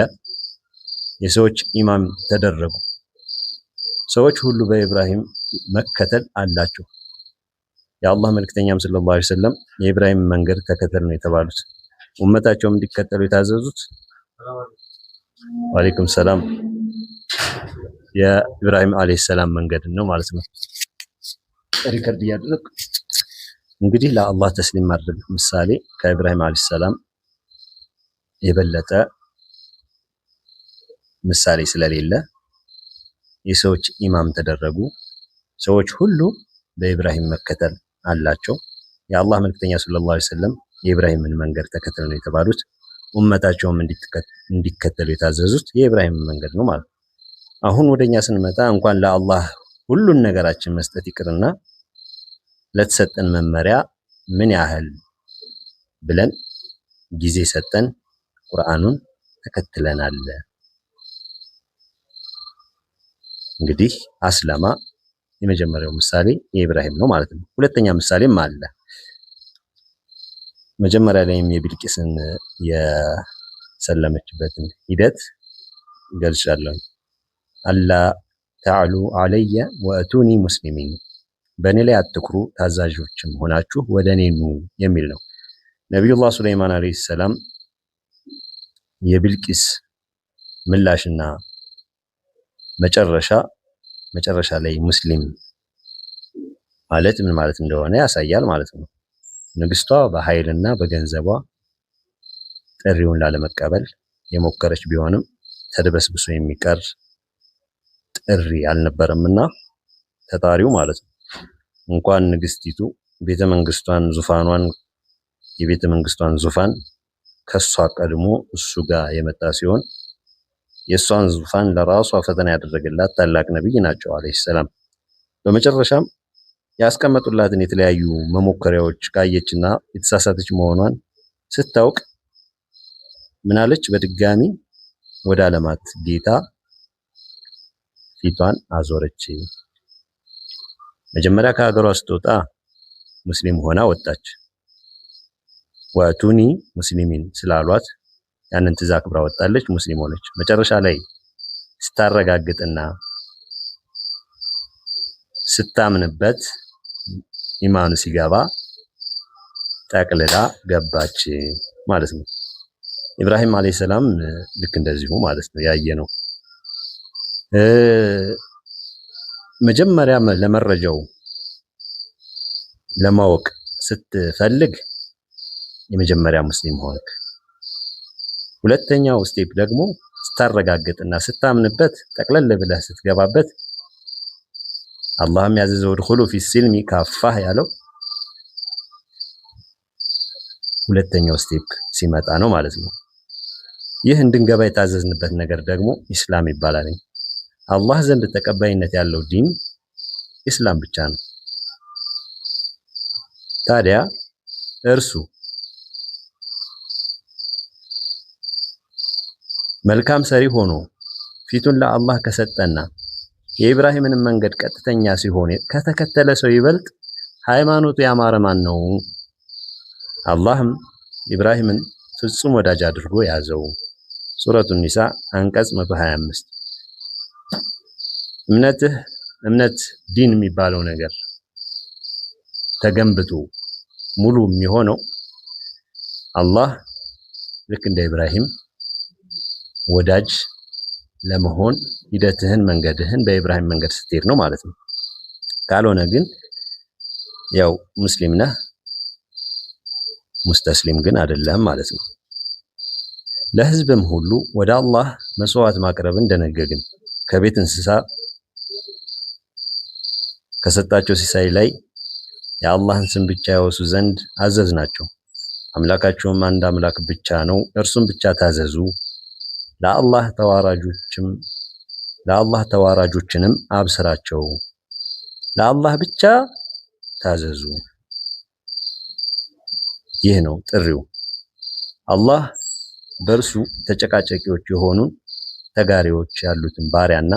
የሰዎች ኢማም ተደረጉ። ሰዎች ሁሉ በኢብራሂም መከተል አላቸው። የአላህ መልእክተኛም ሰለላሁ ዐለይሂ ወሰለም የኢብራሂም መንገድ ተከተል ነው የተባሉት። ኡመታቸውም እንዲከተሉ የታዘዙት ወአለይኩም ሰላም የኢብራሂም አለይሂ ሰላም መንገድ ነው ማለት ነው። ሪከርድ እያደረግ እንግዲህ ለአላህ ተስሊም ማድረግ ምሳሌ ከኢብራሂም አለይሂ ሰላም የበለጠ ምሳሌ ስለሌለ የሰዎች ኢማም ተደረጉ። ሰዎች ሁሉ በኢብራሂም መከተል አላቸው። የአላህ መልእክተኛ ሰለላሁ ዐለይሂ ወሰለም የኢብራሂምን መንገድ ተከተል ነው የተባሉት። ኡመታቸውም እንዲከተሉ የታዘዙት የኢብራሂም መንገድ ነው ማለት ነው። አሁን ወደኛ ስንመጣ እንኳን ለአላህ ሁሉን ነገራችን መስጠት ይቅርና ለተሰጠን መመሪያ ምን ያህል ብለን ጊዜ ሰጠን ቁርአኑን ተከትለናል። እንግዲህ አስለማ የመጀመሪያው ምሳሌ የኢብራሂም ነው ማለት ነው። ሁለተኛ ምሳሌም አለ። መጀመሪያ ላይም የቢልቂስን የሰለመችበትን ሂደት ገልጫለሁ። አላ ተዕሉ ዐለየ ወአቱኒ ሙስሊሚን፣ በእኔ ላይ አትኩሩ ታዛዦችም ሆናችሁ ወደ እኔ ኑ የሚል ነው። ነቢዩላህ ሱለይማን አለይሂ ሰላም የቢልቂስ ምላሽና መጨረሻ ላይ ሙስሊም ማለት ምን ማለት እንደሆነ ያሳያል ማለት ነው። ንግስቷ በኃይልና በገንዘቧ ጥሪውን ላለመቀበል የሞከረች ቢሆንም ተደበስብሶ የሚቀር ጥሪ አልነበረምና ተጣሪው ማለት ነው እንኳን ንግስቲቱ የቤተ መንግስቷን ዙፋን ከሷ ቀድሞ እሱ ጋር የመጣ ሲሆን የሷን ዙፋን ለራሷ ፈተና ያደረገላት ታላቅ ነብይ ናቸው አለይሂ ሰላም። በመጨረሻም ያስቀመጡላትን የተለያዩ መሞከሪያዎች ካየችና የተሳሳተች መሆኗን ስታውቅ ምናለች? በድጋሚ ወደ ዓለማት ጌታ ፊቷን አዞረች። መጀመሪያ ከሀገሯ ስትወጣ ሙስሊም ሆና ወጣች። ወአቱኒ ሙስሊሚን ስላሏት ያንን ትዕዛዝ አክብራ ወጣለች፣ ሙስሊም ሆነች። መጨረሻ ላይ ስታረጋግጥና ስታምንበት ኢማኑ ሲገባ ጠቅልላ ገባች ማለት ነው። ኢብራሂም አለይሂ ሰላም ልክ እንደዚሁ ማለት ነው ያየነው። መጀመሪያ ለመረጃው ለማወቅ ስትፈልግ የመጀመሪያ ሙስሊም ሆንክ። ሁለተኛው ስቴፕ ደግሞ ስታረጋግጥና ስታምንበት ጠቅለል ብለህ ስትገባበት አላህም ያዘዘው ድኹሉ ፊሲልሚ ካፋህ ያለው ሁለተኛው ስቴፕ ሲመጣ ነው ማለት ነው። ይህ እንድንገባ የታዘዝንበት ነገር ደግሞ ኢስላም ይባላል። አላህ ዘንድ ተቀባይነት ያለው ዲን ኢስላም ብቻ ነው። ታዲያ እርሱ መልካም ሰሪ ሆኖ ፊቱን ለአላህ ከሰጠና የኢብራሂምን መንገድ ቀጥተኛ ሲሆን ከተከተለ ሰው ይበልጥ ሃይማኖቱ ያማረ ማን ነው? አላህም ኢብራሂምን ፍጹም ወዳጅ አድርጎ ያዘው። ሱረቱ ኒሳ አንቀጽ 125። እምነት ዲን የሚባለው ነገር ተገንብቶ ሙሉ የሚሆነው አላህ ልክ እንደ ኢብራሂም ወዳጅ ለመሆን ሂደትህን መንገድህን በኢብራሂም መንገድ ስትሄድ ነው ማለት ነው። ካልሆነ ግን ያው ሙስሊም ነህ ሙስተስሊም ግን አይደለም ማለት ነው። ለህዝብም ሁሉ ወደ አላህ መስዋዕት ማቅረብን ደነገግን። ከቤት እንስሳ ከሰጣቸው ሲሳይ ላይ የአላህን ስም ብቻ ያወሱ ዘንድ አዘዝናቸው። አምላካቸውም አንድ አምላክ ብቻ ነው፣ እርሱም ብቻ ታዘዙ። ለአላህ ተዋራጆችንም አብስራቸው፣ ለአላህ ብቻ ታዘዙ። ይህ ነው ጥሪው። አላህ በእርሱ ተጨቃጨቂዎች የሆኑ ተጋሪዎች ያሉትን ባሪያና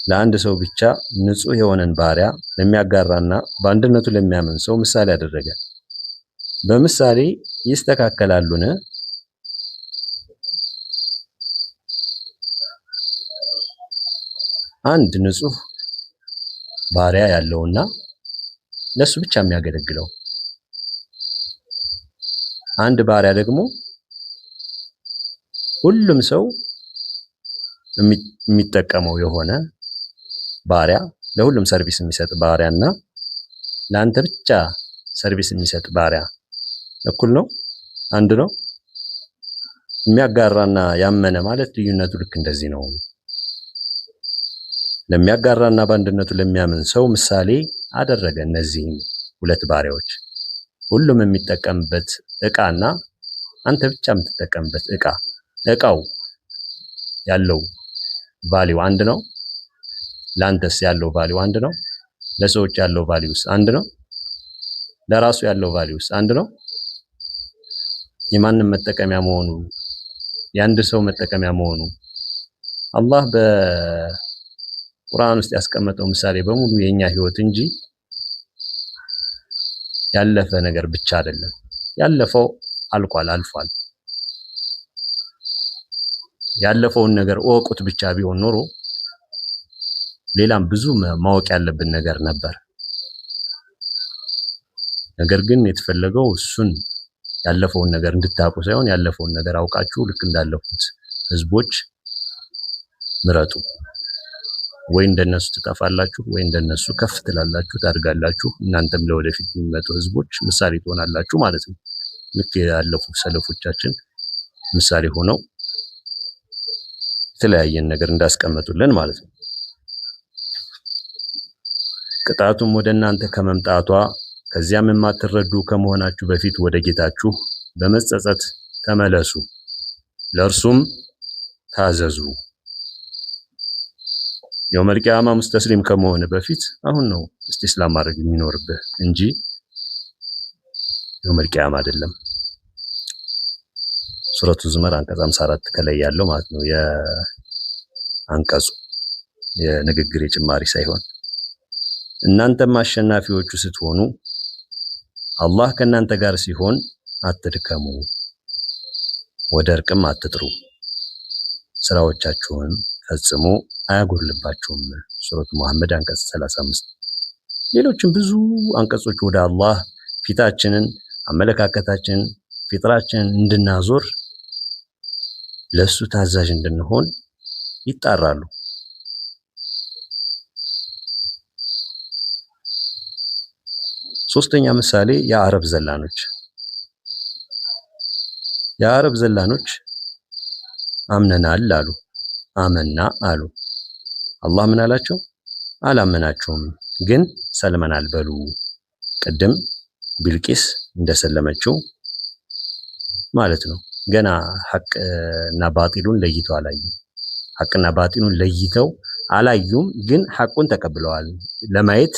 ለአንድ ሰው ብቻ ንጹህ የሆነን ባሪያ ለሚያጋራና በአንድነቱ ለሚያምን ሰው ምሳሌ አደረገ። በምሳሌ ይስተካከላሉን? አንድ ንጹህ ባሪያ ያለውና ለሱ ብቻ የሚያገለግለው አንድ ባሪያ ደግሞ ሁሉም ሰው የሚጠቀመው የሆነ ባሪያ ለሁሉም ሰርቪስ የሚሰጥ ባሪያና ለአንተ ብቻ ሰርቪስ የሚሰጥ ባሪያ እኩል ነው? አንድ ነው? የሚያጋራና ያመነ ማለት ልዩነቱ ልክ እንደዚህ ነው። ለሚያጋራና በአንድነቱ ለሚያምን ሰው ምሳሌ አደረገ። እነዚህም ሁለት ባሪያዎች ሁሉም የሚጠቀምበት ዕቃና አንተ ብቻ የምትጠቀምበት ዕቃው ያለው ቫልዩ አንድ ነው? ለአንተስ ያለው ቫልዩ አንድ ነው? ለሰዎች ያለው ቫልዩስ አንድ ነው? ለራሱ ያለው ቫልዩስ አንድ ነው? የማንም መጠቀሚያ መሆኑ የአንድ ሰው መጠቀሚያ መሆኑ አላህ በቁርአን ውስጥ ያስቀመጠው ምሳሌ በሙሉ የኛ ህይወት እንጂ ያለፈ ነገር ብቻ አይደለም። ያለፈው አልፏል። ያለፈውን ነገር ወቁት ብቻ ቢሆን ኖሮ ሌላም ብዙ ማወቅ ያለብን ነገር ነበር። ነገር ግን የተፈለገው እሱን ያለፈውን ነገር እንድታውቁ ሳይሆን ያለፈውን ነገር አውቃችሁ ልክ እንዳለፉት ህዝቦች ምረጡ። ወይ እንደነሱ ትጠፋላችሁ ወይ እንደነሱ ከፍ ትላላችሁ፣ ታድጋላችሁ። እናንተም ለወደፊት የሚመጡ ህዝቦች ምሳሌ ትሆናላችሁ ማለት ነው። ልክ ያለፉ ሰለፎቻችን ምሳሌ ሆነው የተለያየን ነገር እንዳስቀመጡልን ማለት ነው። ቅጣቱም ወደ እናንተ ከመምጣቷ ከዚያም የማትረዱ ከመሆናችሁ በፊት ወደ ጌታችሁ በመጸጸት ተመለሱ፣ ለእርሱም ታዘዙ። የውመል ቂያማ ሙስተስሊም ከመሆን በፊት አሁን ነው እስቲስላም ማድረግ የሚኖርብህ እንጂ የውመል ቂያማ አይደለም። ሱረቱ ዙመር አንቀጽ 54 ከላይ ያለው ማለት ነው። የአንቀጹ የንግግር የጭማሪ ሳይሆን እናንተም አሸናፊዎቹ ስትሆኑ አላህ ከእናንተ ጋር ሲሆን አትድከሙ፣ ወደ እርቅም አትጥሩ፣ ስራዎቻችሁን ፈጽሞ አያጎልባችሁም። ሱረቱ መሐመድ አንቀጽ 35። ሌሎችም ብዙ አንቀጾች ወደ አላህ ፊታችንን አመለካከታችንን ፊጥራችንን እንድናዞር ለሱ ታዛዥ እንድንሆን ይጣራሉ። ሶስተኛ ምሳሌ የአረብ ዘላኖች አምነናል አሉ፣ አመና አሉ። አላህ ምን አላቸው? አላመናችሁም ግን ሰልመናል በሉ። ቅድም ቢልቂስ እንደሰለመችው ማለት ነው። ገና ሐቅና ባጢሉን ለይተው አላዩም። ሐቅና ባጢሉን ለይተው አላዩም፣ ግን ሐቁን ተቀብለዋል ለማየት።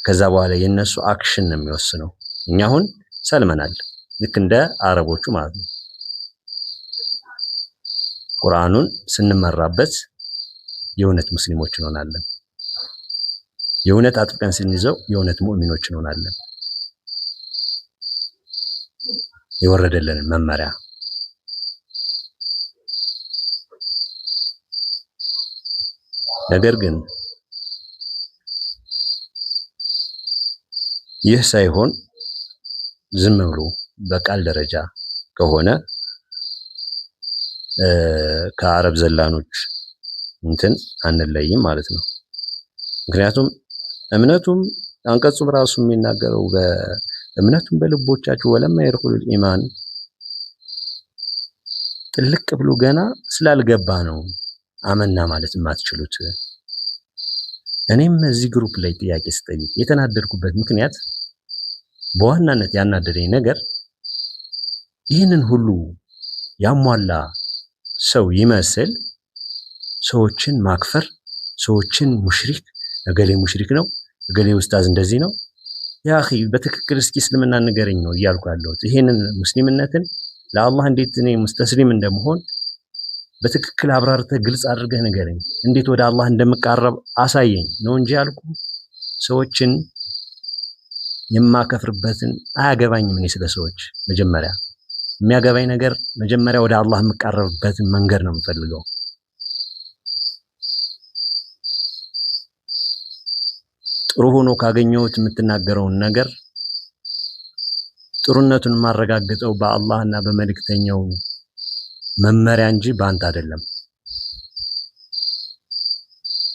ከዛ በኋላ የነሱ አክሽን ነው የሚወስነው። እኛ አሁን ሰልመናል ልክ እንደ አረቦቹ ማለት ነው። ቁርአኑን ስንመራበት የእውነት ሙስሊሞች እንሆናለን። የእውነት አጥብቀን ስንይዘው የእውነት ሙእሚኖች እንሆናለን። የወረደልን መመሪያ ነገር ግን ይህ ሳይሆን ዝም ብሎ በቃል ደረጃ ከሆነ ከአረብ ዘላኖች እንትን አንለይም ማለት ነው። ምክንያቱም እምነቱም አንቀጹም ራሱ የሚናገረው በእምነቱም በልቦቻችሁ ወለማ ይርኩል ኢማን ጥልቅ ብሎ ገና ስላልገባ ነው አመና ማለት የማትችሉት። እኔም እዚህ ግሩፕ ላይ ጥያቄ ስጠይቅ የተናደድኩበት ምክንያት በዋናነት ያናደደኝ ነገር ይህንን ሁሉ ያሟላ ሰው ይመስል ሰዎችን ማክፈር፣ ሰዎችን ሙሽሪክ፣ እገሌ ሙሽሪክ ነው፣ እገሌ ኡስታዝ እንደዚህ ነው። ያ አኺ በትክክል እስኪ እስልምና ንገረኝ ነው እያልኩ ያለሁት። ይሄንን ሙስሊምነትን ለአላህ እንዴት እኔ ሙስተስሊም እንደምሆን በትክክል አብራርተህ ግልጽ አድርገህ ንገረኝ፣ እንዴት ወደ አላህ እንደምቃረብ አሳየኝ ነው እንጂ ያልኩ ሰዎችን የማከፍርበትን አያገባኝም። እኔ ስለ ሰዎች መጀመሪያ የሚያገባኝ ነገር መጀመሪያ ወደ አላህ የምቃረብበትን መንገድ ነው የምፈልገው። ጥሩ ሆኖ ካገኘሁት የምትናገረውን ነገር ጥሩነቱን ማረጋግጠው በአላህና በመልእክተኛው መመሪያ እንጂ በአንተ አይደለም።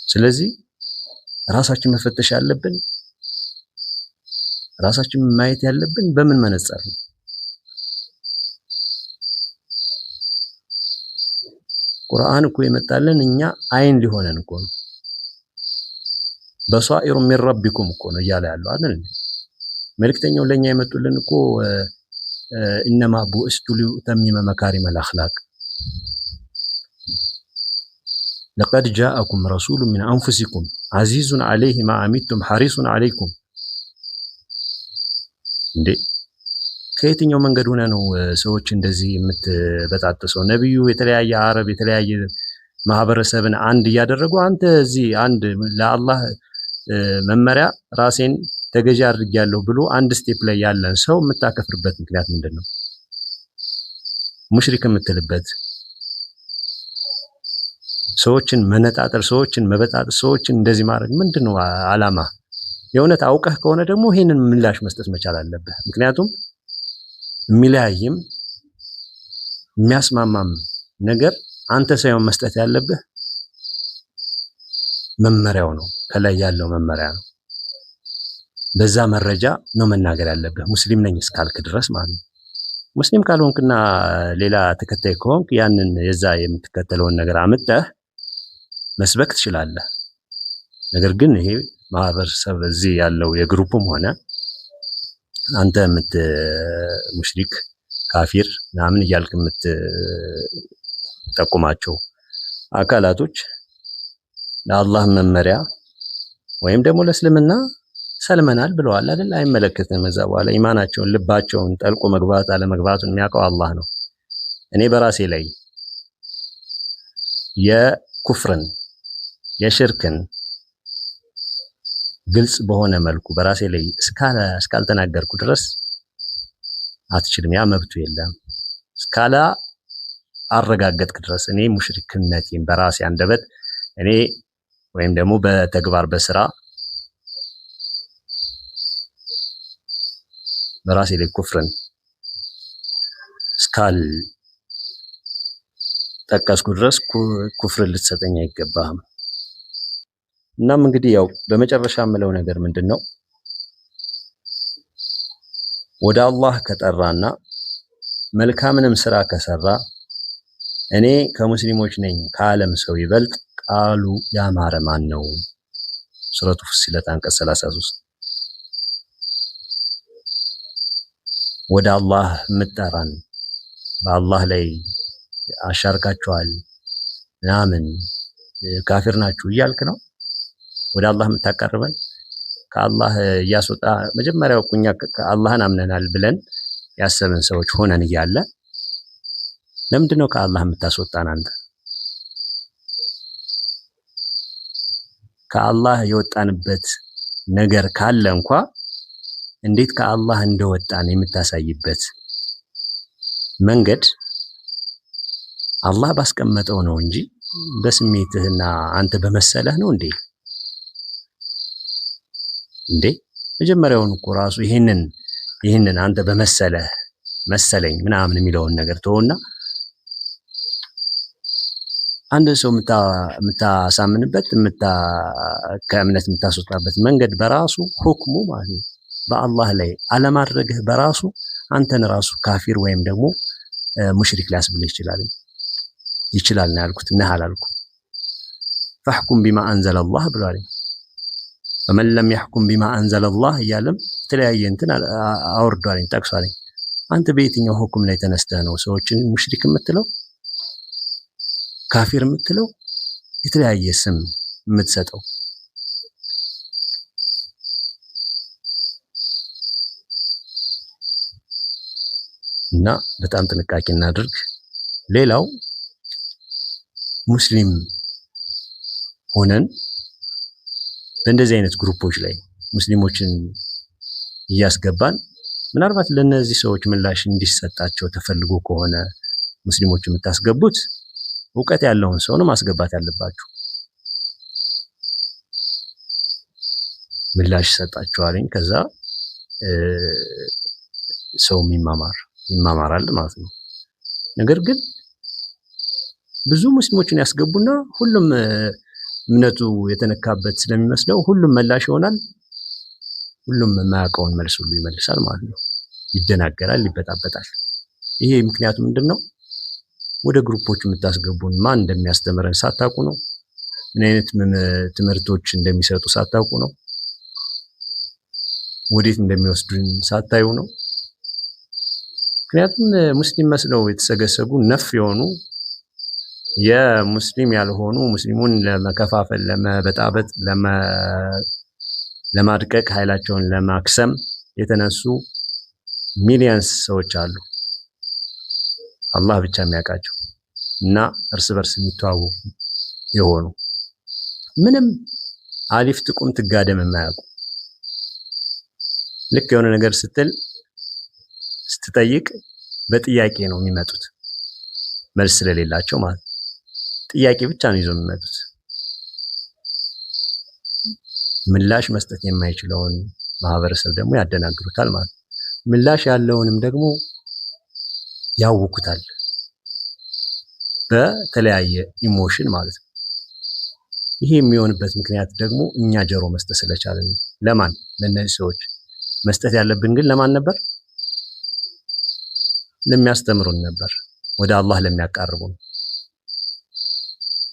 ስለዚህ ራሳችን መፈተሽ ያለብን፣ ራሳችን ማየት ያለብን በምን መነጽር ነው። ቁርአን እኮ የመጣልን እኛ አይን ሊሆነን እኮ ነው። በሷኢሩ ሚን ረቢኩም እኮ ነው እያለ ያለው አይደል? መልእክተኛው ለኛ የመጡልን እኮ ኢነማ ቡእስቱ ሊኡተሚመ መካሪመል አኽላቅ ለቀድ ጃአኩም ረሱሉን ሚን አንፉሲኩም ዐዚዙን ዐለይሂ ማ አኒቱም ሐሪሱን ዐለይኩም። እንዴ ከየትኛው መንገድ ሆነ ነው ሰዎች እንደዚህ የምትበጣጥሰው? ነብዩ የተለያየ አረብ የተለያየ ማህበረሰብን አንድ እያደረጉ አንተ እዚህ አንድ ለአላህ መመሪያ ራሴን ተገዢ አድርጌያለሁ ብሎ አንድ ስቴፕ ላይ ያለን ሰው የምታከፍርበት ምክንያት ምንድነው? ሙሽሪክ የምትልበት ሰዎችን መነጣጠር፣ ሰዎችን መበጣጠስ፣ ሰዎችን እንደዚህ ማድረግ ምንድነው አላማ? የእውነት አውቀህ ከሆነ ደግሞ ይሄንን ምላሽ መስጠት መቻል አለብህ። ምክንያቱም የሚለያይም የሚያስማማም ነገር አንተ ሳይሆን መስጠት ያለብህ መመሪያው ነው፣ ከላይ ያለው መመሪያ ነው። በዛ መረጃ ነው መናገር ያለብህ ሙስሊም ነኝ እስካልክ ድረስ ማለት ነው። ሙስሊም ካልሆንክና ሌላ ተከታይ ከሆንክ ያንን የዛ የምትከተለውን ነገር አምጥተህ መስበክ ትችላለህ። ነገር ግን ይሄ ማህበረሰብ እዚህ ያለው የግሩፕም ሆነ አንተ ሙሽሪክ ካፊር ምናምን እያልክ የምትጠቁማቸው አካላቶች ለአላህ መመሪያ ወይም ደግሞ ለእስልምና ሰልመናል ብለዋል አይደል? አይመለከትም። እዛ በኋላ ኢማናቸውን ልባቸውን ጠልቆ መግባት አለመግባቱን የሚያውቀው አላህ ነው። እኔ በራሴ ላይ የኩፍርን የሽርክን ግልጽ በሆነ መልኩ በራሴ ላይ እስካልተናገርኩ ድረስ አትችልም። ያ መብቱ የለም። እስካላ አረጋገጥክ ድረስ እኔ ሙሽሪክነቴን በራሴ አንደበት እኔ ወይም ደግሞ በተግባር በስራ በራሴ ላይ ኩፍርን እስካል ጠቀስኩ ድረስ ኩፍርን ልትሰጠኝ አይገባህም። እናም እንግዲህ ያው በመጨረሻ የምለው ነገር ምንድነው? ወደ አላህ ከጠራና መልካምንም ስራ ከሰራ እኔ ከሙስሊሞች ነኝ ከዓለም ሰው ይበልጥ ቃሉ ያማረ ማን ነው? ሱረቱ ፉሲለት አንቀጽ 33 ወደ አላህ ምጠራን በአላህ ላይ አሻርካችኋል ምናምን ካፊር ናችሁ እያልክ ነው ወደ አላህ የምታቀርበን? ከአላህ እያስወጣ መጀመሪያው እኛ ከአላህን አምነናል ብለን ያሰብን ሰዎች ሆነን እያለ ለምንድነው ከአላህ የምታስወጣን አንተ? ከአላህ የወጣንበት ነገር ካለ እንኳ እንዴት ከአላህ እንደወጣን የምታሳይበት መንገድ አላህ ባስቀመጠው ነው እንጂ በስሜትህና አንተ በመሰለህ ነው እንዴ? መጀመሪያውን እኮ ራሱ ይሄንን አንተ በመሰለህ መሰለኝ ምናምን የሚለውን ነገር ተውና አንድ ሰው የምታሳምንበት ከእምነት የምታስወጣበት መንገድ በራሱ ሁክሙ ማለት ነው በአላህ ላይ አለማድረግህ በራሱ አንተን ራሱ ካፊር ወይም ደግሞ ሙሽሪክ ሊያስብልህ ይችላል ነው ያልኩት። ነህ አላልኩም። ፈሕኩም ቢማ አንዘለላህ ብሏል። ወመን ለም የሕኩም ቢማ አንዘለላህ እያለም የተለያየ እንትን አውርዷል ጠቅሷል። አንተ በየትኛው ሁክም ላይ ተነስተህ ነው ሰዎችን ሙሽሪክ የምትለው ካፊር የምትለው የተለያየ ስም የምትሰጠው? እና በጣም ጥንቃቄ እናድርግ። ሌላው ሙስሊም ሆነን በእንደዚህ አይነት ግሩፖች ላይ ሙስሊሞችን እያስገባን ምናልባት ለነዚህ ሰዎች ምላሽ እንዲሰጣቸው ተፈልጎ ከሆነ ሙስሊሞች የምታስገቡት ዕውቀት ያለውን ሰው ነው ማስገባት ያለባችሁ። ምላሽ ይሰጣቸዋል። ከዛ ሰው ይማማራል ማለት ነው። ነገር ግን ብዙ ሙስሊሞችን ያስገቡና ሁሉም እምነቱ የተነካበት ስለሚመስለው ሁሉም መላሽ ይሆናል። ሁሉም የማያውቀውን መልስ ሁሉ ይመልሳል ማለት ነው። ይደናገራል፣ ይበጣበጣል። ይሄ ምክንያቱ ምንድነው? ወደ ግሩፖች የምታስገቡን ማን እንደሚያስተምረን ሳታውቁ ነው። ምን አይነት ትምህርቶች እንደሚሰጡ ሳታውቁ ነው። ወዴት እንደሚወስዱን ሳታዩ ነው። ምክንያቱም ሙስሊም መስለው የተሰገሰጉ ነፍ የሆኑ የሙስሊም ያልሆኑ ሙስሊሙን ለመከፋፈል፣ ለመበጣበጥ፣ ለማድቀቅ፣ ኃይላቸውን ለማክሰም የተነሱ ሚሊየንስ ሰዎች አሉ። አላህ ብቻ የሚያውቃቸው እና እርስ በርስ የሚተዋወቁ የሆኑ ምንም አሊፍ ጥቁም ትጋደም የማያውቁ ልክ የሆነ ነገር ስትጠይቅ በጥያቄ ነው የሚመጡት፣ መልስ ስለሌላቸው ማለት ነው። ጥያቄ ብቻ ነው ይዘው የሚመጡት። ምላሽ መስጠት የማይችለውን ማህበረሰብ ደግሞ ያደናግሩታል ማለት ነው። ምላሽ ያለውንም ደግሞ ያውኩታል በተለያየ ኢሞሽን ማለት ነው። ይሄ የሚሆንበት ምክንያት ደግሞ እኛ ጆሮ መስጠት ስለቻለን ነው። ለማን? ለነዚህ ሰዎች መስጠት ያለብን ግን ለማን ነበር? ለሚያስተምሩን ነበር። ወደ አላህ ለሚያቃርቡን፣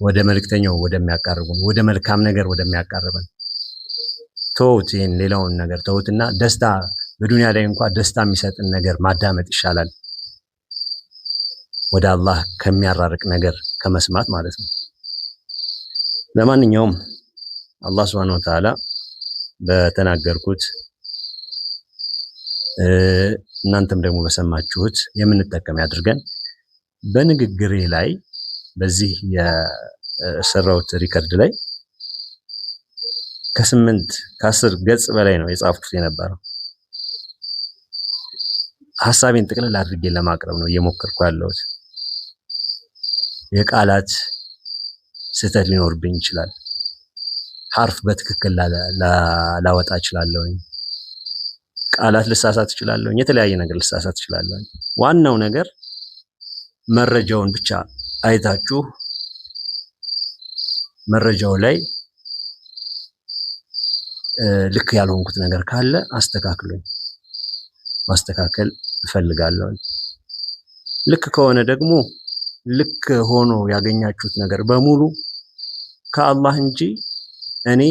ወደ መልእክተኛው ወደሚያቃርቡን፣ ወደ መልካም ነገር ወደሚያቃርበን። ተውት፣ ይሄን ሌላውን ነገር ተውትና ደስታ በዱንያ ላይ እንኳን ደስታ የሚሰጥን ነገር ማዳመጥ ይሻላል፣ ወደ አላህ ከሚያራርቅ ነገር ከመስማት ማለት ነው። ለማንኛውም አላህ Subhanahu Wa Ta'ala በተናገርኩት እናንተም ደግሞ በሰማችሁት የምንጠቀም ያድርገን። በንግግሬ ላይ በዚህ የሰራሁት ሪከርድ ላይ ከ10 ገጽ በላይ ነው የጻፍኩት የነበረው። ሐሳቤን ጥቅልል አድርጌ ለማቅረብ ነው እየሞከርኩ ያለሁት። የቃላት ስህተት ሊኖርብኝ ይችላል። ሐርፍ በትክክል ላወጣ እችላለሁ። ቃላት ልሳሳት እችላለሁ። የተለያየ ነገር ልሳሳት እችላለሁ። ዋናው ነገር መረጃውን ብቻ አይታችሁ መረጃው ላይ ልክ ያልሆንኩት ነገር ካለ አስተካክሉኝ። ማስተካከል እፈልጋለሁ። ልክ ከሆነ ደግሞ ልክ ሆኖ ያገኛችሁት ነገር በሙሉ ከአላህ እንጂ እኔ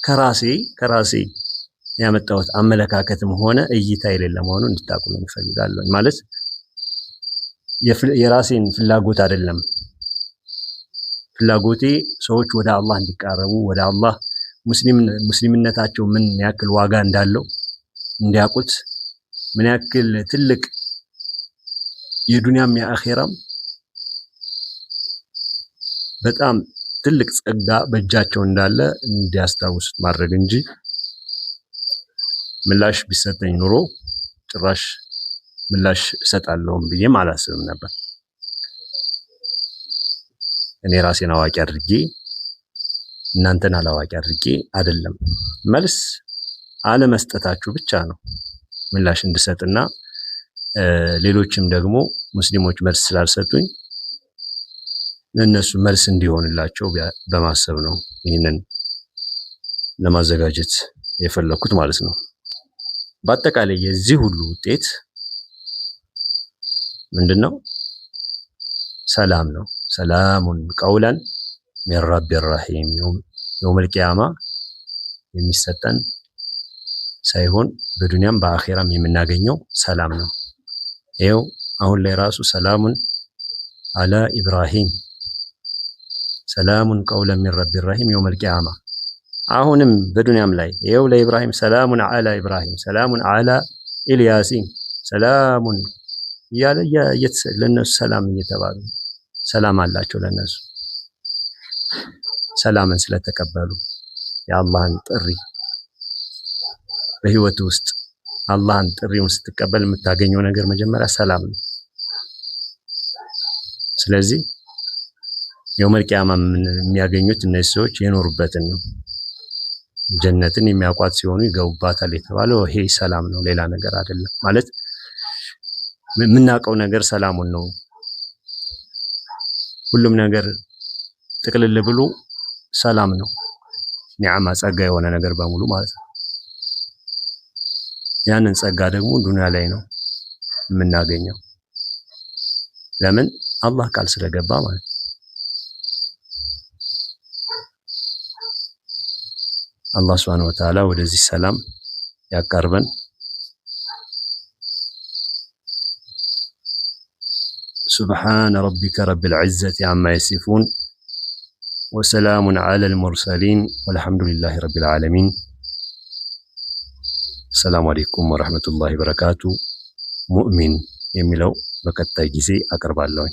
ከራሴ ያመጣሁት አመለካከትም ሆነ እይታ የሌለ መሆኑን እንድታውቁልኝ እፈልጋለሁ። ማለት የራሴን ፍላጎት አይደለም። ፍላጎቴ ሰዎች ወደ አላህ እንዲቃረቡ፣ ወደ አላህ ሙስሊምነታቸው ምን ያክል ዋጋ እንዳለው እንዲያውቁት፣ ምን ያክል ትልቅ የዱንያም የአኺራም በጣም ትልቅ ጸጋ በእጃቸው እንዳለ እንዲያስታውሱት ማድረግ እንጂ ምላሽ ቢሰጠኝ ኑሮ ጭራሽ ምላሽ እሰጣለሁም ብዬም አላስብም ነበር። እኔ ራሴን አዋቂ አድርጌ እናንተን አላዋቂ አድርጌ አይደለም። መልስ አለመስጠታችሁ ብቻ ነው ምላሽ እንድሰጥና ሌሎችም ደግሞ ሙስሊሞች መልስ ስላልሰጡኝ ለነሱ መልስ እንዲሆንላቸው በማሰብ ነው ይህንን ለማዘጋጀት የፈለኩት ማለት ነው። በአጠቃላይ የዚህ ሁሉ ውጤት ምንድነው? ሰላም ነው። ሰላሙን ቀውለን ሚን ረቢር ረሂም። የውመል ቂያማ የሚሰጠን ሳይሆን በዱንያም በአኺራም የምናገኘው ሰላም ነው። ይኸው አሁን ላይ ራሱ ሰላሙን አላ ኢብራሂም፣ ሰላሙን ቀውለን ሚን ረቢር ረሂም የውመል ቂያማ። አሁንም በዱንያም ላይ ይኸው ለኢብራሂም ሰላሙን አላ ኢብራሂም፣ ሰላሙን አላ ኢልያሲን፣ ሰላሙን እያለ ለነሱ ሰላም እየተባሉ ሰላም አላቸው ለነሱ ሰላምን ስለተቀበሉ የአላህን ጥሪ በህይወት ውስጥ አላህን ጥሪውን ስትቀበል የምታገኘው ነገር መጀመሪያ ሰላም ነው። ስለዚህ የውመል ቂያማ የሚያገኙት እነዚህ ሰዎች የኖሩበትን ነው። ጀነትን የሚያውቋት ሲሆኑ ይገቡባታል የተባለው ይሄ ሰላም ነው፣ ሌላ ነገር አይደለም። ማለት የምናውቀው ነገር ሰላሙን ነው። ሁሉም ነገር ጥቅልል ብሎ ሰላም ነው። ኒዓማ ጸጋ የሆነ ነገር በሙሉ ማለት ነው። ያንን ጸጋ ደግሞ ዱንያ ላይ ነው የምናገኘው። ለምን? አላህ ቃል ስለገባ ማለት ነው። አላህ ሱብሓነሁ ወተዓላ ወደዚህ ሰላም ያቀርበን። سبحان ربك رب العزة عما يصفون وسلام على المرسلين والحمد لله رب العالمين. السلام عليكم ورحمة الله وبركاته. ሙእሚን የሚለው በቀጣይ ጊዜ አቀርባለሁ።